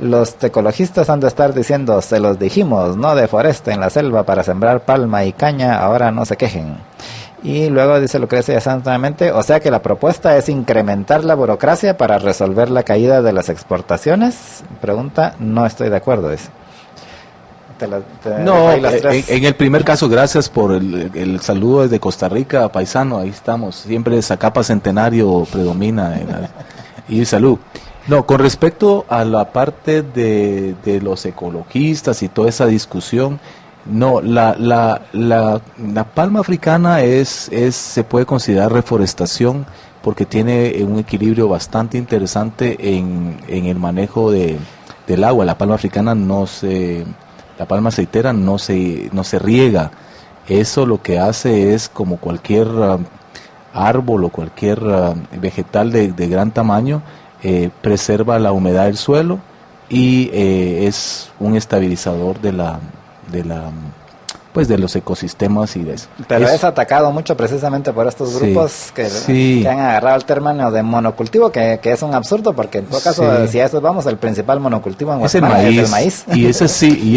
los ecologistas han de estar diciendo, se los dijimos, no deforesten la selva para sembrar palma y caña, ahora no se quejen. Y luego dice Lucrecia Sanz nuevamente: o sea que la propuesta es incrementar la burocracia para resolver la caída de las exportaciones. Pregunta: no estoy de acuerdo. En el primer caso, gracias por el saludo desde Costa Rica, paisano, ahí estamos. Siempre Zacapa Centenario predomina. Y salud. No, con respecto a la parte de los ecologistas y toda esa discusión, no, la palma africana se puede considerar reforestación, porque tiene un equilibrio bastante interesante en el manejo del agua. La palma africana la palma aceitera no se riega. Eso lo que hace es, como cualquier árbol o cualquier vegetal de gran tamaño, preserva la humedad del suelo y es un estabilizador de los ecosistemas y de eso. Pero es atacado mucho precisamente por estos grupos que han agarrado el término de monocultivo, que es un absurdo, porque en todo caso, si a eso vamos, el principal monocultivo en Guatemala es el maíz. Y ese sí.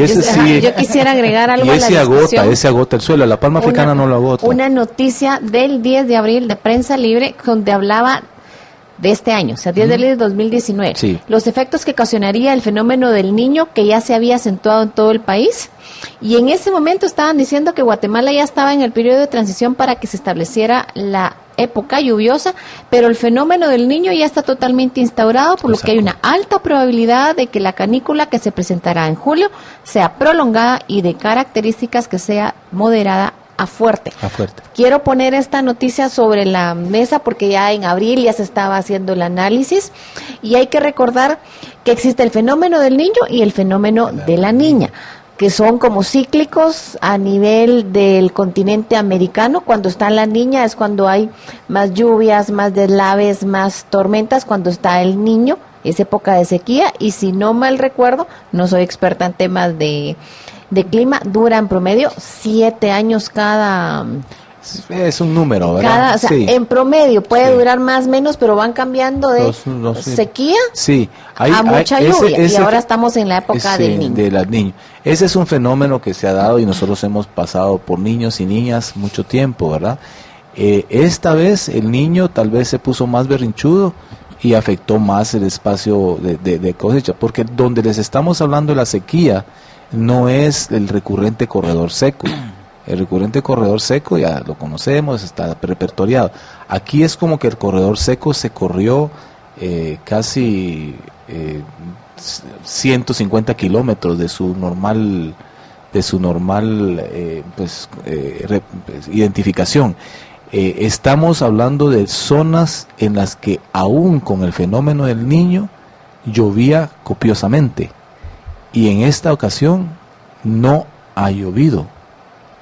Yo quisiera agregar algo a la discusión. Ese agota el suelo, la palma africana no lo agota. Una noticia del 10 de abril de Prensa Libre, donde hablaba de este año, o sea, 10 de abril de 2019, Sí. los efectos que ocasionaría el fenómeno del Niño, que ya se había acentuado en todo el país. Y en ese momento estaban diciendo que Guatemala ya estaba en el periodo de transición para que se estableciera la época lluviosa, pero el fenómeno del Niño ya está totalmente instaurado, por lo que hay una alta probabilidad de que la canícula que se presentará en julio sea prolongada y de características que sea moderada a fuerte. Quiero poner esta noticia sobre la mesa porque ya en abril ya se estaba haciendo el análisis y hay que recordar que existe el fenómeno del niño y el fenómeno de la niña, que son como cíclicos a nivel del continente americano. Cuando está la niña es cuando hay más lluvias, más deslaves, más tormentas. Cuando está el niño es época de sequía y si no mal recuerdo, no soy experta en temas de clima, dura en promedio 7 años cada... Es un número, ¿verdad? O sea, sí. En promedio puede durar más o menos, pero van cambiando de sequía a mucha lluvia. Y ahora estamos en la época del niño. De las niñas. Ese es un fenómeno que se ha dado y nosotros hemos pasado por niños y niñas mucho tiempo, ¿verdad? Esta vez el niño tal vez se puso más berrinchudo y afectó más el espacio de cosecha, porque donde les estamos hablando de la sequía no es el recurrente corredor seco. El recurrente corredor seco ya lo conocemos, está repertoriado. Aquí es como que el corredor seco se corrió casi 150 kilómetros de su normal identificación. Estamos hablando de zonas en las que aún con el fenómeno del Niño llovía copiosamente y en esta ocasión no ha llovido.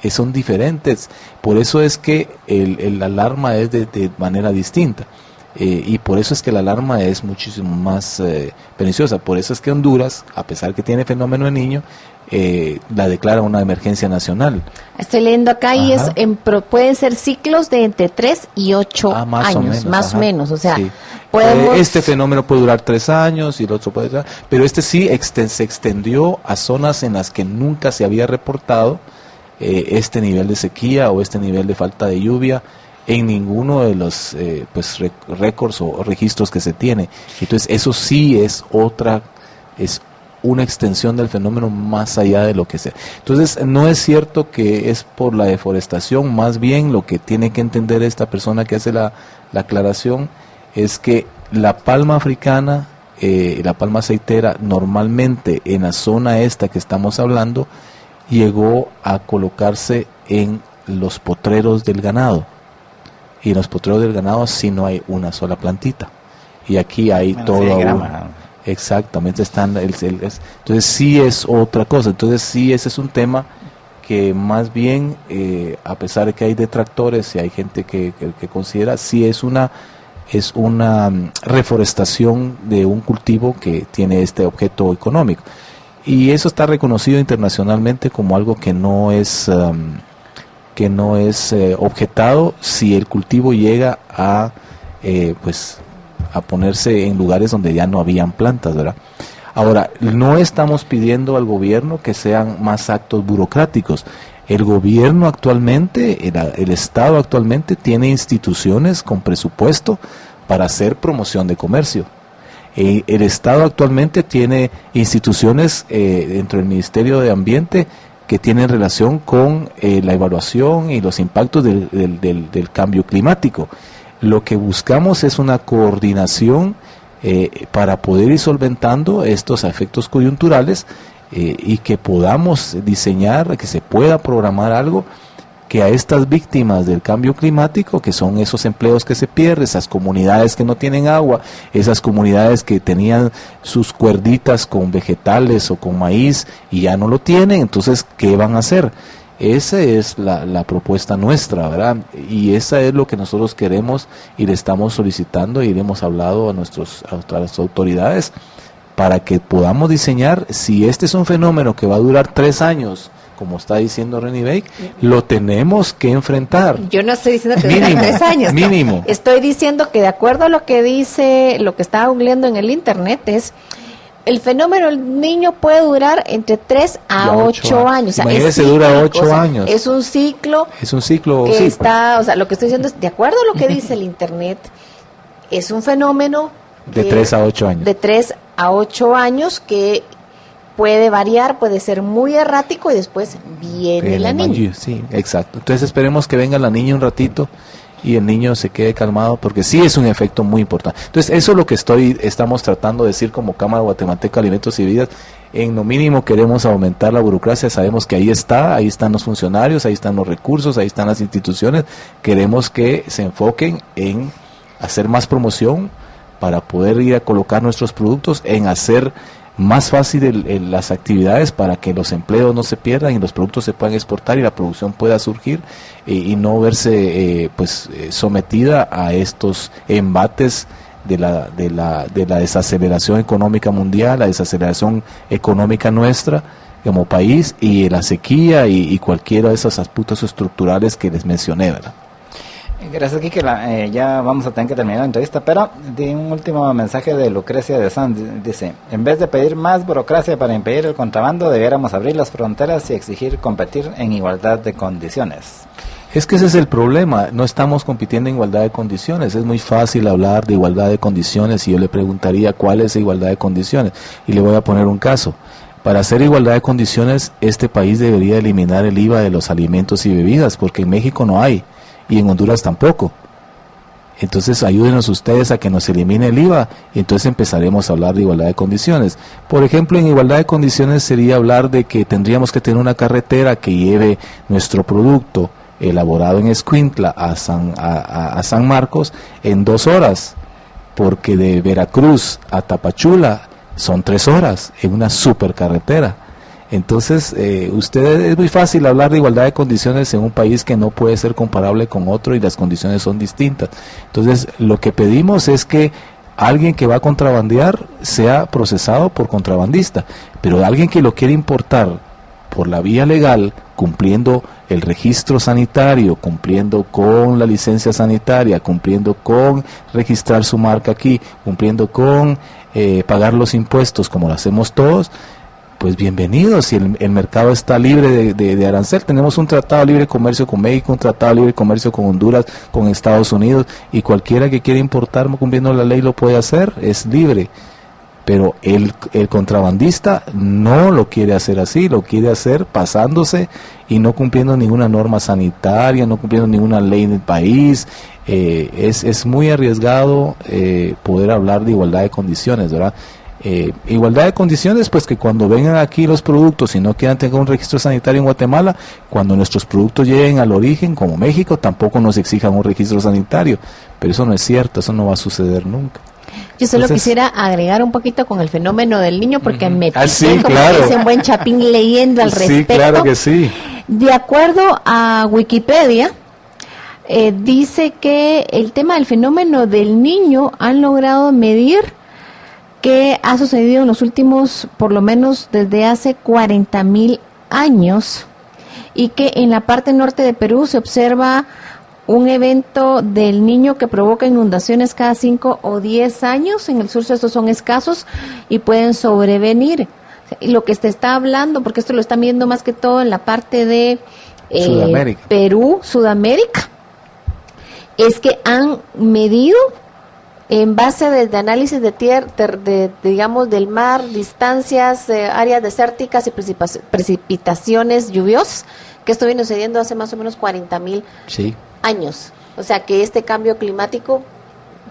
Son diferentes, por eso es que el alarma es de manera distinta y por eso es que la alarma es muchísimo más perniciosa. Por eso es que Honduras, a pesar que tiene fenómeno de Niño, la declara una emergencia nacional. Estoy leyendo acá y pueden ser ciclos de entre 3 y 8 años, más o menos, o sea, podemos... Este fenómeno puede durar 3 años y el otro puede durar, pero este sí se extendió a zonas en las que nunca se había reportado este nivel de sequía o este nivel de falta de lluvia en ninguno de los récords o registros que se tiene. Entonces eso sí es una extensión del fenómeno más allá de lo que sea. Entonces no es cierto que es por la deforestación, más bien lo que tiene que entender esta persona que hace la aclaración es que la palma africana, la palma aceitera, normalmente en la zona esta que estamos hablando, llegó a colocarse en los potreros del ganado, y en los potreros del ganado sí no hay una sola plantita, y aquí hay exactamente están entonces sí es otra cosa. Entonces sí, ese es un tema que más bien a pesar de que hay detractores y hay gente que considera, sí es una reforestación de un cultivo que tiene este objeto económico. Y eso está reconocido internacionalmente como algo que no es objetado si el cultivo llega a ponerse en lugares donde ya no habían plantas, ¿verdad? Ahora, no estamos pidiendo al gobierno que sean más actos burocráticos. El gobierno actualmente, el Estado actualmente tiene instituciones con presupuesto para hacer promoción de comercio. El Estado actualmente tiene instituciones dentro del Ministerio de Ambiente que tienen relación con la evaluación y los impactos del cambio climático. Lo que buscamos es una coordinación para poder ir solventando estos efectos coyunturales y que podamos diseñar, que se pueda programar algo que a estas víctimas del cambio climático, que son esos empleos que se pierden, esas comunidades que no tienen agua, esas comunidades que tenían sus cuerditas con vegetales o con maíz y ya no lo tienen, entonces, ¿qué van a hacer? Esa es la propuesta nuestra, ¿verdad? Y esa es lo que nosotros queremos y le estamos solicitando y le hemos hablado a nuestras autoridades para que podamos diseñar, si este es un fenómeno que va a durar 3 años, como está diciendo René Bake, lo tenemos que enfrentar. Yo no estoy diciendo que dure 3 años. Mínimo. No. Estoy diciendo que de acuerdo a lo que dice, lo que estaba googleando en el internet es, el fenómeno del niño puede durar entre 3 a 8 años. Imagínese, dura 8 años. Es un ciclo. Es un ciclo. Que está, o sea, lo que estoy diciendo es, de acuerdo a lo que dice el internet, es un fenómeno de 3 a 8 años. De 3 a 8 años que puede variar, puede ser muy errático y después viene la niña. Sí, exacto. Entonces esperemos que venga la niña un ratito y el niño se quede calmado, porque sí es un efecto muy importante. Entonces eso es lo que estamos tratando de decir como Cámara Guatemalteca de Alimentos y Bebidas. En lo mínimo queremos aumentar la burocracia, sabemos que ahí están los funcionarios, ahí están los recursos, ahí están las instituciones. Queremos que se enfoquen en hacer más promoción para poder ir a colocar nuestros productos, en hacer más fácil las actividades para que los empleos no se pierdan y los productos se puedan exportar y la producción pueda surgir y no verse sometida a estos embates de la desaceleración económica mundial, la desaceleración económica nuestra como país y la sequía y cualquiera de esos aspectos estructurales que les mencioné, ¿verdad? Gracias, Quique. Ya vamos a tener que terminar la entrevista, pero de un último mensaje de Lucrecia de Sanz. Dice: en vez de pedir más burocracia para impedir el contrabando, debiéramos abrir las fronteras y exigir competir en igualdad de condiciones. Es que ese es el problema, no estamos compitiendo en igualdad de condiciones. Es muy fácil hablar de igualdad de condiciones y yo le preguntaría cuál es la igualdad de condiciones. Y le voy a poner un caso. Para hacer igualdad de condiciones, este país debería eliminar el IVA de los alimentos y bebidas, porque en México no hay. Y en Honduras tampoco. Entonces ayúdenos ustedes a que nos elimine el IVA y entonces empezaremos a hablar de igualdad de condiciones. Por ejemplo, en igualdad de condiciones sería hablar de que tendríamos que tener una carretera que lleve nuestro producto elaborado en Escuintla a San Marcos en 2 horas, porque de Veracruz a Tapachula son 3 horas en una supercarretera. Entonces, es muy fácil hablar de igualdad de condiciones en un país que no puede ser comparable con otro y las condiciones son distintas. Entonces, lo que pedimos es que alguien que va a contrabandear sea procesado por contrabandista, pero alguien que lo quiere importar por la vía legal, cumpliendo el registro sanitario, cumpliendo con la licencia sanitaria, cumpliendo con registrar su marca aquí, cumpliendo con pagar los impuestos como lo hacemos todos, pues bienvenidos. Si el mercado está libre de arancel, tenemos un tratado de libre comercio con México, un tratado de libre comercio con Honduras, con Estados Unidos, y cualquiera que quiera importar cumpliendo la ley lo puede hacer, es libre. Pero el contrabandista no lo quiere hacer así, lo quiere hacer pasándose y no cumpliendo ninguna norma sanitaria, no cumpliendo ninguna ley en el país. Es muy arriesgado poder hablar de igualdad de condiciones, ¿verdad? Igualdad de condiciones, pues que cuando vengan aquí los productos y no quieran tener un registro sanitario en Guatemala, cuando nuestros productos lleguen al origen, como México, tampoco nos exijan un registro sanitario. Pero eso no es cierto, eso no va a suceder nunca. Yo solo quisiera agregar un poquito con el fenómeno del niño, porque me sí, claro. Dice un buen chapín leyendo al respecto. Sí, claro que sí. De acuerdo a Wikipedia, dice que el tema del fenómeno del niño han logrado medir que ha sucedido en los últimos, por lo menos desde hace 40,000 años, y que en la parte norte de Perú se observa un evento del niño que provoca inundaciones cada 5 o 10 años. En el sur estos son escasos y pueden sobrevenir. Lo que se está hablando, porque esto lo están viendo más que todo en la parte de Perú, Sudamérica, es que han medido en base de análisis de tierra, digamos, del mar, distancias, áreas desérticas y precipitaciones lluviosas, que esto viene sucediendo hace más o menos 40,000 años. O sea que este cambio climático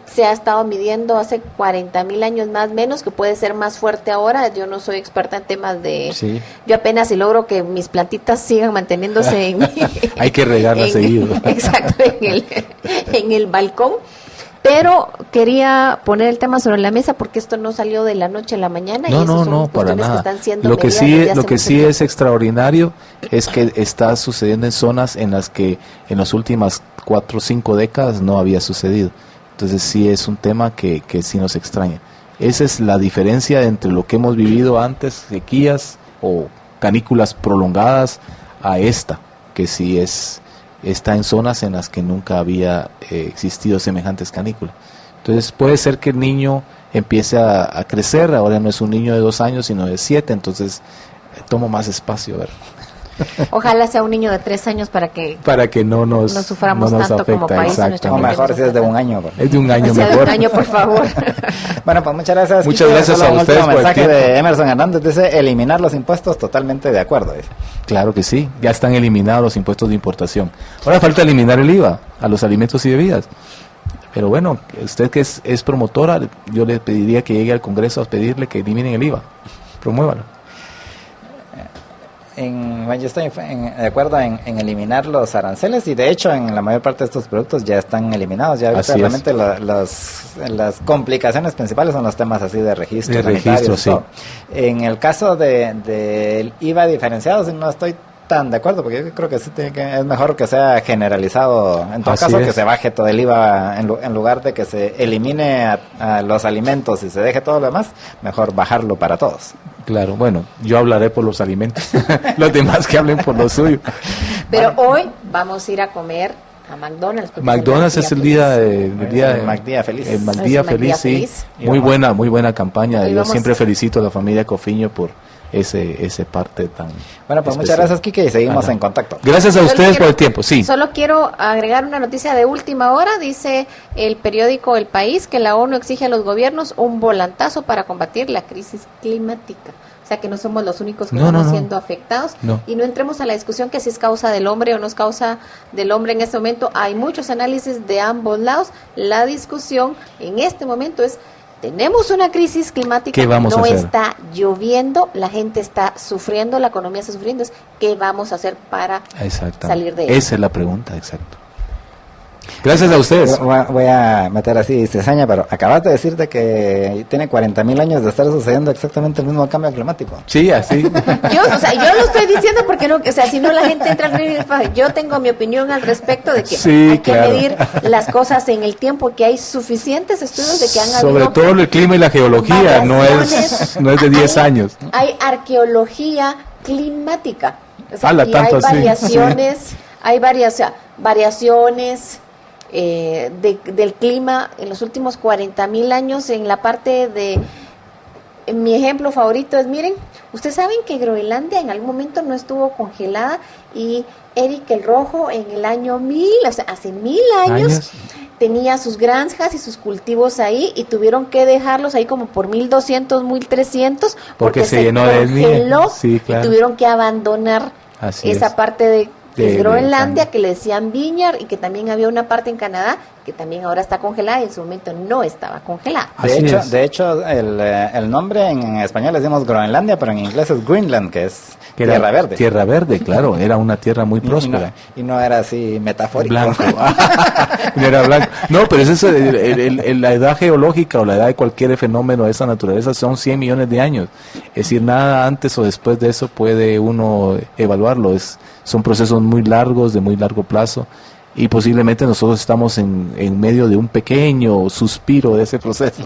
se ha estado midiendo hace 40,000 años más o menos, que puede ser más fuerte ahora. Yo no soy experta en temas de... Sí. Yo apenas si logro que mis plantitas sigan manteniéndose en... Hay que regarlas seguido. Exacto, en el balcón. Pero quería poner el tema sobre la mesa porque esto no salió de la noche a la mañana. No, para nada. Lo que sí es extraordinario es que está sucediendo en zonas en las que en las últimas 4 o 5 décadas no había sucedido. Entonces sí es un tema que sí nos extraña. Esa es la diferencia entre lo que hemos vivido antes, sequías o canículas prolongadas, a esta, que sí está en zonas en las que nunca había existido semejantes canículas. Entonces puede ser que el niño empiece a crecer, ahora no es un niño de 2 años sino de 7, entonces toma más espacio, ¿verdad? Ojalá sea un niño de 3 años para que no nos suframos no nos tanto como afecta, país. exacto. O mejor si es de un año. Es de un año O sea, de mejor. un año, por favor. Bueno, pues muchas gracias. Muchas Quique. gracias Solo a un ustedes último por el mensaje tiempo. de Emerson Hernández, dice eliminar los impuestos, totalmente de acuerdo. Dice. Claro que sí, ya están eliminados los impuestos de importación. Ahora falta eliminar el IVA a los alimentos y bebidas. Pero bueno, usted que es promotora, yo le pediría que llegue al Congreso a pedirle que eliminen el IVA. Promuévalo. Bueno, yo estoy de acuerdo en eliminar los aranceles y de hecho en la mayor parte de estos productos ya están eliminados. Ya Así realmente las complicaciones principales son los temas así de registro. De registro, sí. En el caso del IVA diferenciado, sí, no estoy tan de acuerdo, porque yo creo que sí es mejor que sea generalizado, en todo Así caso es. que se baje todo el IVA en lugar de que se elimine a los alimentos y se deje todo lo demás, mejor bajarlo para todos. Claro, bueno, yo hablaré por los alimentos, los demás que hablen por lo suyo. Pero hoy vamos a ir a comer a McDonald's. porque McDonald's es el día de El McDía Feliz. El Es McDía el Feliz, McDía sí. Feliz. Muy buena campaña. Y Yo vamos- siempre felicito a la familia Cofiño por ese parte tan Bueno, pues muchas especial. gracias, Quique, y seguimos Ajá. en contacto. Gracias a Solo ustedes por quiero- el tiempo, sí. Solo quiero agregar una noticia de última hora. Dice el periódico El País que la ONU exige a los gobiernos un volantazo para combatir la crisis climática. O sea que no somos los únicos que No, estamos no. siendo afectados. No. Y no entremos a la discusión que si es causa del hombre o no es causa del hombre en este momento. Hay muchos análisis de ambos lados. La discusión en este momento es: tenemos una crisis climática, ¿Qué vamos a no hacer? está lloviendo, la gente está sufriendo, la economía está sufriendo. Es ¿qué vamos a hacer para Exacto. salir de ello? Esa es la pregunta, exacto. Gracias a ustedes. Voy a meter así cizaña, pero acabas de decirte que tiene 40.000 años de estar sucediendo exactamente el mismo cambio climático. Sí, así. Yo lo estoy diciendo porque no, o sea, si no la gente entra en río. Yo tengo mi opinión al respecto de que Sí, hay que claro. medir las cosas en el tiempo, que hay suficientes estudios de que han Sobre habido todo el clima y la geología, no es de 10 años. Hay arqueología climática. O sea, Ala, y tanto hay así, variaciones, hay variaciones del clima en los últimos 40.000 años en la parte de... Mi ejemplo favorito es, miren, ustedes saben que Groenlandia en algún momento no estuvo congelada y Eric el Rojo en el año 1000, o sea, hace 1000 años, tenía sus granjas y sus cultivos ahí y tuvieron que dejarlos ahí como por 1200, 1300 Porque se llenó de congeló nieve. Sí, claro. y tuvieron que abandonar Así esa es. parte de De Groenlandia Canadá. que le decían Vineyard y que también había una parte en Canadá que también ahora está congelada y en su momento no estaba congelada. Así es. De hecho el nombre en español le decimos Groenlandia, pero en inglés es Greenland, que es Que era tierra verde. Tierra verde, claro. Era una tierra muy próspera. Y no era así metafórico. Blanco. No era blanco. No, pero es eso, la edad geológica o la edad de cualquier fenómeno de esa naturaleza son 100 millones de años. Es decir, nada antes o después de eso puede uno evaluarlo. Son procesos muy largos, de muy largo plazo. Y posiblemente nosotros estamos en medio de un pequeño suspiro de ese proceso.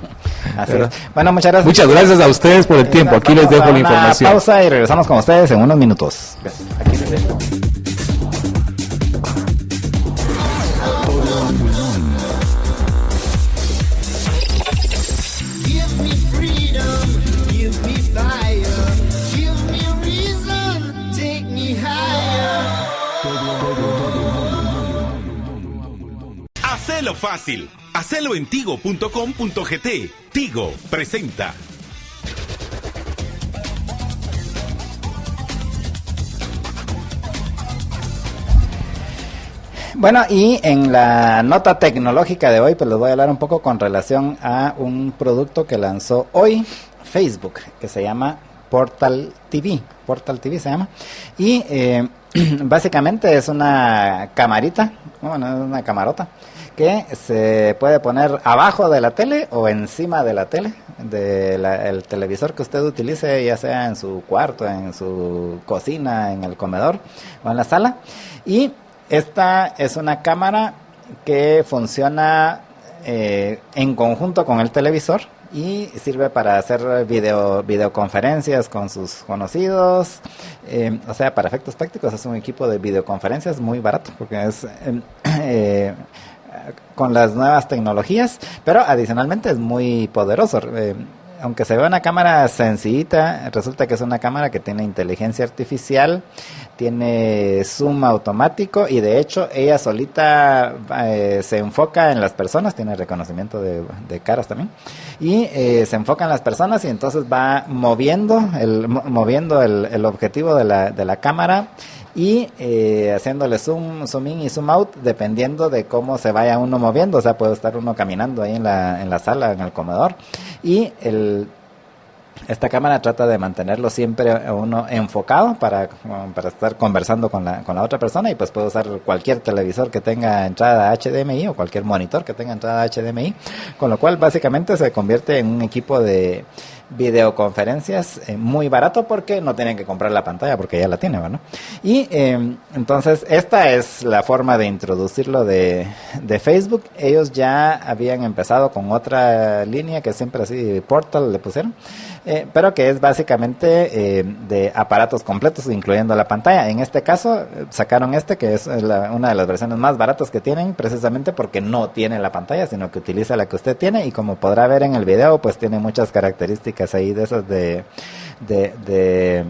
Así ¿Verdad? es. Bueno, muchas gracias. Muchas gracias a ustedes por el tiempo. Aquí les Vamos a dejo la una información. Pausa y regresamos con ustedes en unos minutos. Aquí les dejo. Give me freedom, give me fire, give me reason, take me higher. Hacelo fácil. Hacelo en tigo.com.gt. Tigo presenta. Bueno, y en la nota tecnológica de hoy, pues les voy a hablar un poco con relación a un producto que lanzó hoy Facebook, que se llama Portal TV. Portal TV se llama. Y básicamente es una camarita, bueno, es una camarota, que se puede poner abajo de la tele o encima de la tele, el televisor que usted utilice, ya sea en su cuarto, en su cocina, en el comedor o en la sala. Y esta es una cámara que funciona en conjunto con el televisor y sirve para hacer videoconferencias con sus conocidos, o sea, para efectos prácticos es un equipo de videoconferencias muy barato porque es con las nuevas tecnologías, pero adicionalmente es muy poderoso. aunque se ve una cámara sencillita, resulta que es una cámara que tiene inteligencia artificial, tiene zoom automático y de hecho ella solita se enfoca en las personas, tiene reconocimiento de caras también, y se enfoca en las personas y entonces va moviendo el objetivo de la cámara y haciéndole zoom in y zoom out dependiendo de cómo se vaya uno moviendo. O sea, puede estar uno caminando ahí en la sala, en el comedor, y esta cámara trata de mantenerlo siempre uno enfocado para estar conversando con la otra persona, y pues puede usar cualquier televisor que tenga entrada HDMI o cualquier monitor que tenga entrada HDMI, con lo cual básicamente se convierte en un equipo de videoconferencias muy barato porque no tienen que comprar la pantalla porque ya la tienen, ¿no? Y entonces esta es la forma de introducirlo de Facebook. Ellos ya habían empezado con otra línea que siempre así Portal le pusieron, pero que es básicamente de aparatos completos incluyendo la pantalla. En este caso sacaron que es una de las versiones más baratas que tienen, precisamente porque no tiene la pantalla, sino que utiliza la que usted tiene, y como podrá ver en el video, pues tiene muchas características ahí de esas de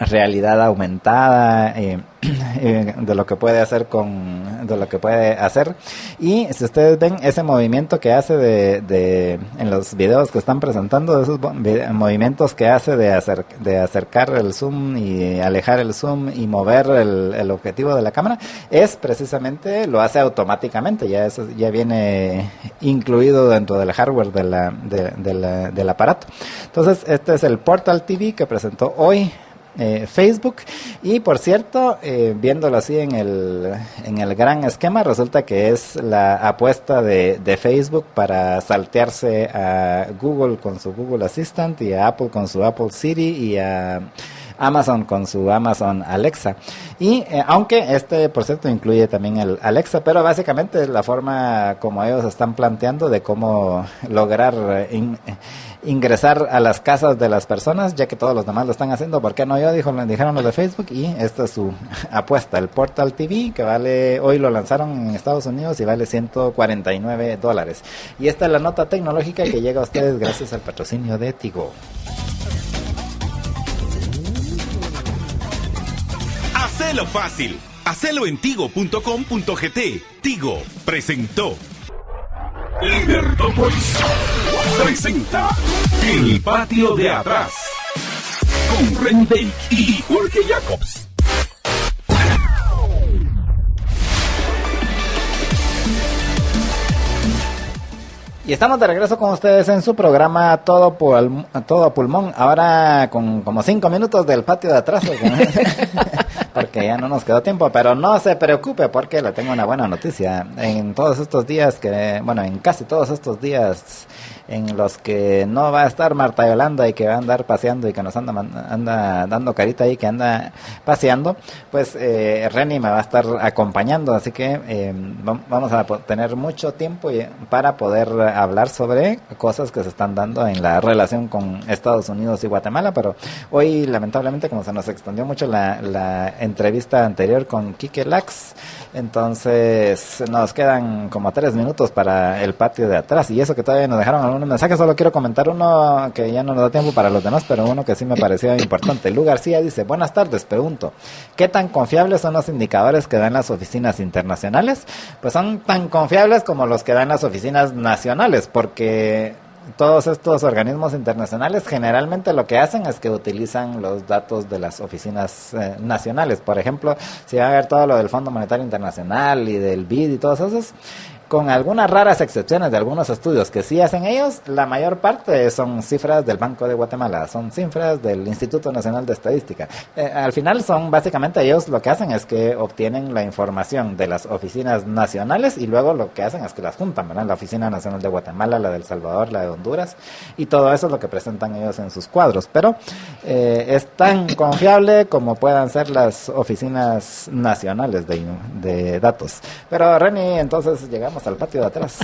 realidad aumentada, de lo que puede hacer y si ustedes ven ese movimiento que hace en los videos que están presentando, esos movimientos que hace de acercar el zoom y alejar el zoom y mover el objetivo de la cámara, es precisamente, lo hace automáticamente, eso ya viene incluido dentro del hardware del aparato. Entonces este es el Portal TV que presentó hoy Facebook, y por cierto, viéndolo así en el gran esquema, resulta que es la apuesta de Facebook para saltearse a Google con su Google Assistant, y a Apple con su Apple Siri, y a Amazon con su Amazon Alexa. Y aunque por cierto incluye también el Alexa, pero básicamente es la forma como ellos están planteando de cómo lograr ingresar a las casas de las personas, ya que todos los demás lo están haciendo. ¿Por qué no yo? Dijeron los de Facebook, y esta es su apuesta, el Portal TV, que hoy lo lanzaron en Estados Unidos y vale $149. Y esta es la nota tecnológica que llega a ustedes gracias al patrocinio de Tigo. Hacelo fácil. Hacelo en tigo.com.gt. Tigo presentó. Libertópolis presenta El Patio de Atrás con Renday y Jorge Jacobs. Y estamos de regreso con ustedes en su programa Todo Pulmón, ahora con como 5 minutos del patio de atrás, porque ya no nos quedó tiempo, pero no se preocupe porque le tengo una buena noticia. En todos estos días en casi todos estos días en los que no va a estar Marta Yolanda y que va a andar paseando y que nos anda dando carita ahí que anda paseando, pues Reni me va a estar acompañando, así que vamos a tener mucho tiempo para poder hablar sobre cosas que se están dando en la relación con Estados Unidos y Guatemala. Pero hoy lamentablemente, como se nos extendió mucho la entrevista anterior con Quique Lax, entonces nos quedan como 3 minutos para el patio de atrás, y eso que todavía nos dejaron algunos mensajes. Solo quiero comentar uno que ya no nos da tiempo para los demás, pero uno que sí me pareció importante. Lu García dice: buenas tardes, pregunto, ¿qué tan confiables son los indicadores que dan las oficinas internacionales? Pues son tan confiables como los que dan las oficinas nacionales, porque todos estos organismos internacionales generalmente lo que hacen es que utilizan los datos de las oficinas nacionales. Por ejemplo, si va a ver todo lo del Fondo Monetario Internacional y del BID y todos esos, con algunas raras excepciones de algunos estudios que sí hacen ellos, la mayor parte son cifras del Banco de Guatemala, son cifras del Instituto Nacional de Estadística. Al final son básicamente ellos lo que hacen es que obtienen la información de las oficinas nacionales y luego lo que hacen es que las juntan, ¿verdad? La Oficina Nacional de Guatemala, la de El Salvador, la de Honduras, y todo eso es lo que presentan ellos en sus cuadros. Pero es tan confiable como puedan ser las oficinas nacionales de datos. Pero Reni, entonces llegamos al patio de atrás.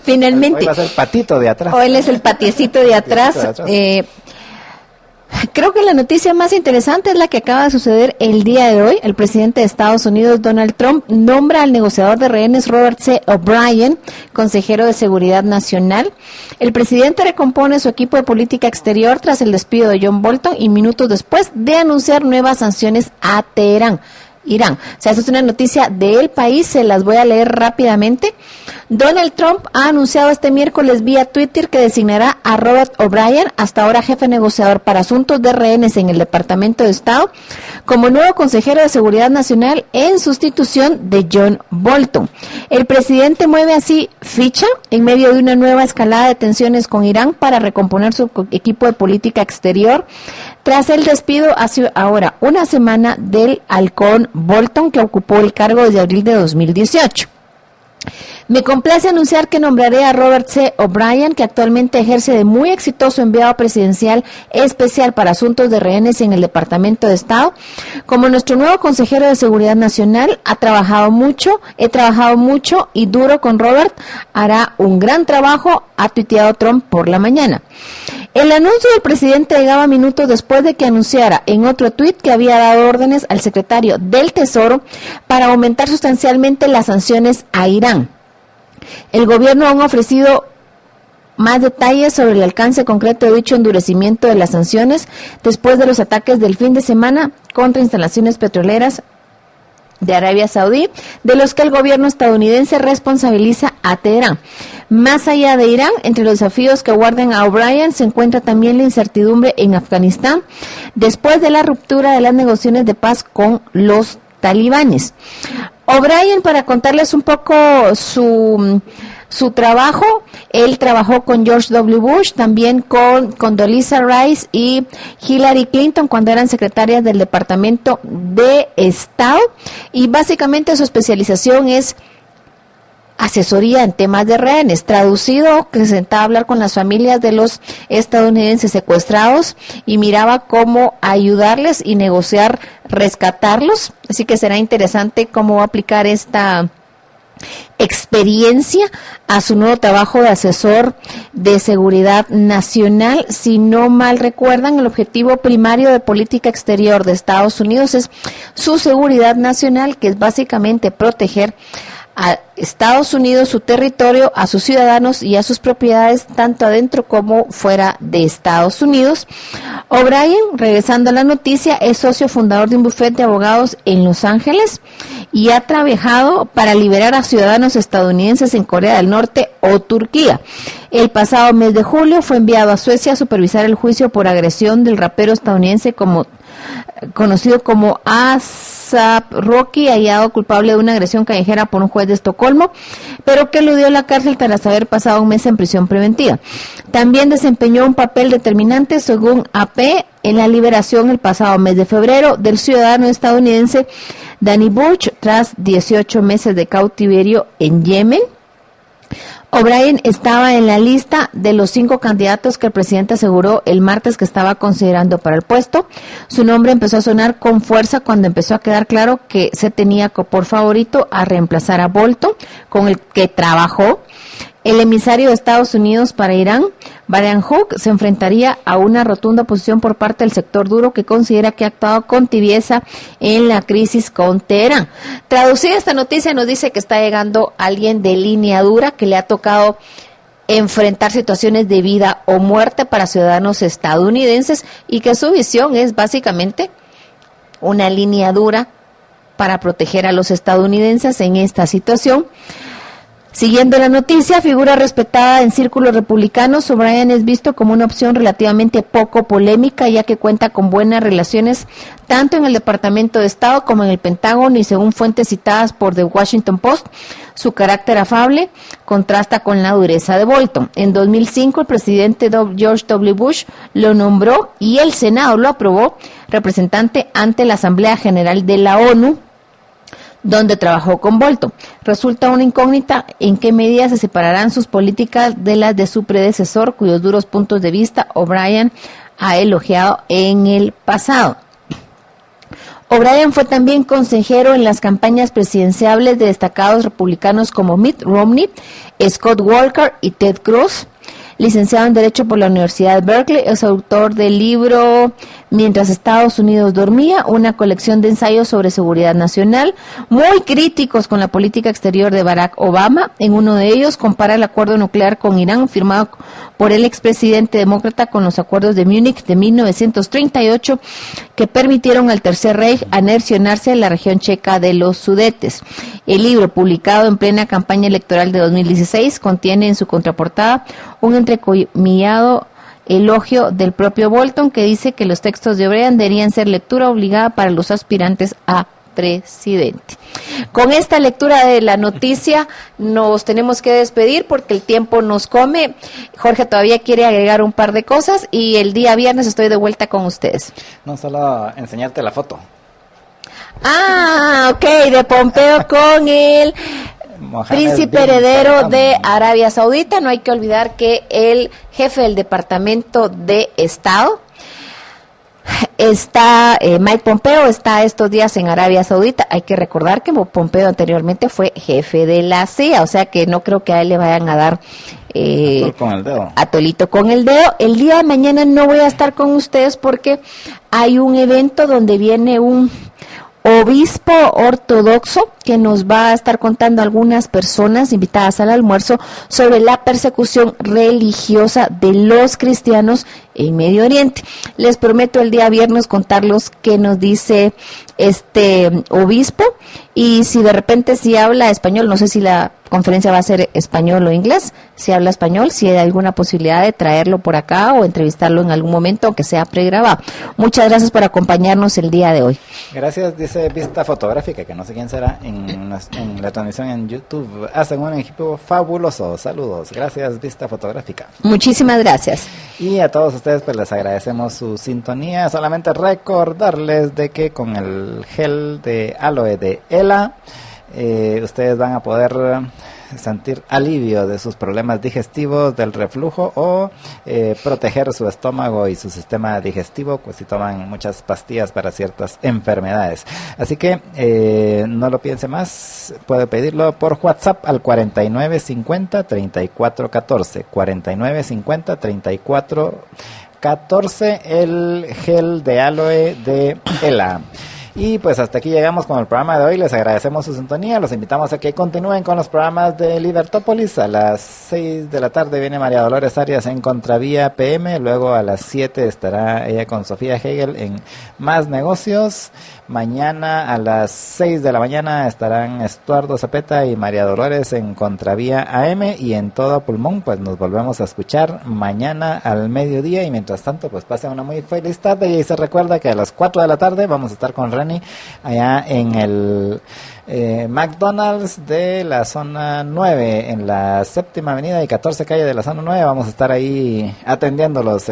Finalmente. Hoy va a ser el patito de atrás. Hoy es el patiecito de atrás. Creo que la noticia más interesante es la que acaba de suceder el día de hoy. El presidente de Estados Unidos, Donald Trump, nombra al negociador de rehenes Robert C. O'Brien consejero de Seguridad Nacional. El presidente recompone su equipo de política exterior tras el despido de John Bolton y minutos después de anunciar nuevas sanciones a Teherán. Irán. O sea, esto es una noticia del país, se las voy a leer rápidamente. Donald Trump ha anunciado este miércoles vía Twitter que designará a Robert O'Brien, hasta ahora jefe negociador para asuntos de rehenes en el Departamento de Estado, como nuevo consejero de Seguridad Nacional en sustitución de John Bolton. El presidente mueve así ficha en medio de una nueva escalada de tensiones con Irán para recomponer su equipo de política exterior tras el despido hace ahora una semana del halcón Bolton, que ocupó el cargo desde abril de 2018. Me complace anunciar que nombraré a Robert C. O'Brien, que actualmente ejerce de muy exitoso enviado presidencial especial para asuntos de rehenes en el Departamento de Estado, como nuestro nuevo consejero de Seguridad Nacional. He trabajado mucho y duro con Robert, hará un gran trabajo, ha tuiteado Trump por la mañana. El anuncio del presidente llegaba minutos después de que anunciara en otro tuit que había dado órdenes al secretario del Tesoro para aumentar sustancialmente las sanciones a Irán. El gobierno ha ofrecido más detalles sobre el alcance concreto de dicho endurecimiento de las sanciones después de los ataques del fin de semana contra instalaciones petroleras de Arabia Saudí, de los que el gobierno estadounidense responsabiliza a Teherán. Más allá de Irán, entre los desafíos que guardan a O'Brien se encuentra también la incertidumbre en Afganistán después de la ruptura de las negociaciones de paz con los talibanes. O'Brien, para contarles un poco su trabajo, él trabajó con George W. Bush, también con Condoleezza Rice y Hillary Clinton cuando eran secretarias del Departamento de Estado, y básicamente su especialización es asesoría en temas de rehenes. Traducido, que se sentaba a hablar con las familias de los estadounidenses secuestrados y miraba cómo ayudarles y negociar rescatarlos. Así que será interesante cómo va a aplicar esta experiencia a su nuevo trabajo de asesor de seguridad nacional. Si no mal recuerdan, el objetivo primario de política exterior de Estados Unidos es su seguridad nacional, que es básicamente proteger a Estados Unidos, su territorio, a sus ciudadanos y a sus propiedades, tanto adentro como fuera de Estados Unidos. O'Brien, regresando a la noticia, es socio fundador de un bufete de abogados en Los Ángeles y ha trabajado para liberar a ciudadanos estadounidenses en Corea del Norte o Turquía. El pasado mes de julio fue enviado a Suecia a supervisar el juicio por agresión del rapero estadounidense conocido como A$AP Rocky, hallado culpable de una agresión callejera por un juez de Estocolmo, pero que eludió la cárcel tras haber pasado un mes en prisión preventiva. También desempeñó un papel determinante, según AP, en la liberación el pasado mes de febrero del ciudadano estadounidense Danny Burch tras 18 meses de cautiverio en Yemen. O'Brien estaba en la lista de los 5 candidatos que el presidente aseguró el martes que estaba considerando para el puesto. Su nombre empezó a sonar con fuerza cuando empezó a quedar claro que se tenía por favorito a reemplazar a Bolton, con el que trabajó. El emisario de Estados Unidos para Irán, Brian Hook, se enfrentaría a una rotunda oposición por parte del sector duro, que considera que ha actuado con tibieza en la crisis con Teherán. Traducida esta noticia, nos dice que está llegando alguien de línea dura, que le ha tocado enfrentar situaciones de vida o muerte para ciudadanos estadounidenses y que su visión es básicamente una línea dura para proteger a los estadounidenses en esta situación. Siguiendo la noticia, figura respetada en círculos republicanos, O'Brien es visto como una opción relativamente poco polémica, ya que cuenta con buenas relaciones tanto en el Departamento de Estado como en el Pentágono, y según fuentes citadas por The Washington Post, su carácter afable contrasta con la dureza de Bolton. En 2005, el presidente George W. Bush lo nombró y el Senado lo aprobó representante ante la Asamblea General de la ONU, donde trabajó con Bolton. Resulta una incógnita en qué medida se separarán sus políticas de las de su predecesor, cuyos duros puntos de vista O'Brien ha elogiado en el pasado. O'Brien fue también consejero en las campañas presidenciales de destacados republicanos como Mitt Romney, Scott Walker y Ted Cruz. licenciado en Derecho por la Universidad de Berkeley, es autor del libro Mientras Estados Unidos dormía, una colección de ensayos sobre seguridad nacional, muy críticos con la política exterior de Barack Obama. En uno de ellos compara el acuerdo nuclear con Irán, firmado por el expresidente demócrata, con los acuerdos de Múnich de 1938, que permitieron al Tercer Reich anexionarse en la región checa de los Sudetes. El libro, publicado en plena campaña electoral de 2016, contiene en su contraportada un entrecomillado elogio del propio Bolton, que dice que los textos de O'Brien deberían ser lectura obligada para los aspirantes a presidente. Con esta lectura de la noticia nos tenemos que despedir porque el tiempo nos come. Jorge todavía quiere agregar un par de cosas y el día viernes estoy de vuelta con ustedes. No solo enseñarte la foto. Ah, ok, de Pompeo con el Mohammed príncipe bin heredero Salman. de Arabia Saudita. No hay que olvidar que el jefe del Departamento de Estado está, Mike Pompeo, está estos días en Arabia Saudita. Hay que recordar que Pompeo anteriormente fue jefe de la CIA, o sea que no creo que a él le vayan a dar Con el dedo. atolito con el dedo. El día de mañana no voy a estar con ustedes porque hay un evento donde viene un obispo ortodoxo que nos va a estar contando algunas personas invitadas al almuerzo sobre la persecución religiosa de los cristianos en Medio Oriente. Les prometo el día viernes contarles qué nos dice este obispo, y si de repente si habla español, no sé si la conferencia va a ser español o inglés, si habla español, si hay alguna posibilidad de traerlo por acá o entrevistarlo en algún momento, aunque sea pregrabado. Muchas gracias por acompañarnos el día de hoy. Gracias, dice Vista Fotográfica, que no sé quién será, en la transmisión en YouTube. Hacen un equipo fabuloso. Saludos. Gracias, Vista Fotográfica. Muchísimas gracias. Y a todos ustedes pues les agradecemos su sintonía. Solamente recordarles de que con el gel de aloe de Ela ustedes van a poder sentir alivio de sus problemas digestivos, del reflujo, o proteger su estómago y su sistema digestivo, pues si toman muchas pastillas para ciertas enfermedades. Así que no lo piense más, puede pedirlo por WhatsApp al 4950-3414, 4950-3414, el gel de aloe de Ela. Y pues hasta aquí llegamos con el programa de hoy. Les agradecemos su sintonía. Los invitamos a que continúen con los programas de Libertópolis. A las 6 de la tarde viene María Dolores Arias en Contravía PM. Luego a las 7 estará ella con Sofía Hegel en Más Negocios. Mañana a las 6 de la mañana estarán Estuardo Zapeta y María Dolores en Contravía AM. Y en todo pulmón pues nos volvemos a escuchar mañana al mediodía. Y mientras tanto pues pasen una muy feliz tarde. Y se recuerda que a las 4 de la tarde vamos a estar con Reni allá en el McDonald's de la zona 9, en la 7ª avenida y 14 calle de la zona 9. Vamos a estar ahí atendiéndolos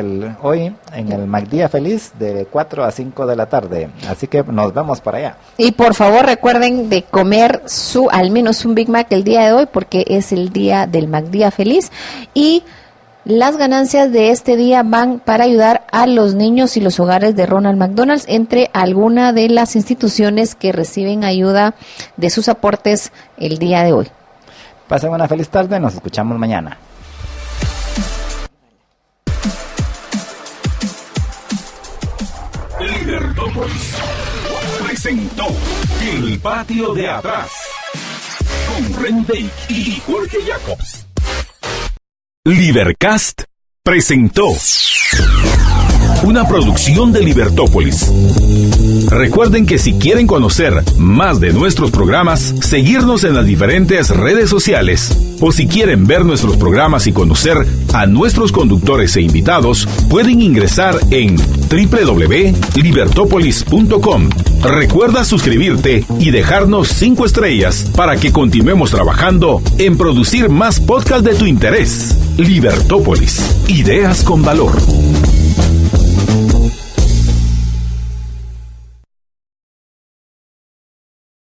hoy en el MacDía Feliz de 4 a 5 de la tarde. Así que nos vemos por allá. Y por favor recuerden de comer al menos un Big Mac el día de hoy, porque es el día del MacDía Feliz. Y las ganancias de este día van para ayudar a los niños y los hogares de Ronald McDonald's, entre algunas de las instituciones que reciben ayuda de sus aportes el día de hoy. Pasen una feliz tarde, nos escuchamos mañana. Libertópolis presentó El Patio de Atrás con Ren Dake y Jorge Jacobs. Libercast presentó una producción de Libertópolis. Recuerden que si quieren conocer más de nuestros programas, seguirnos en las diferentes redes sociales, o si quieren ver nuestros programas y conocer a nuestros conductores e invitados, pueden ingresar en www.libertopolis.com. Recuerda suscribirte y dejarnos 5 estrellas para que continuemos trabajando en producir más podcasts de tu interés. Libertópolis, ideas con valor.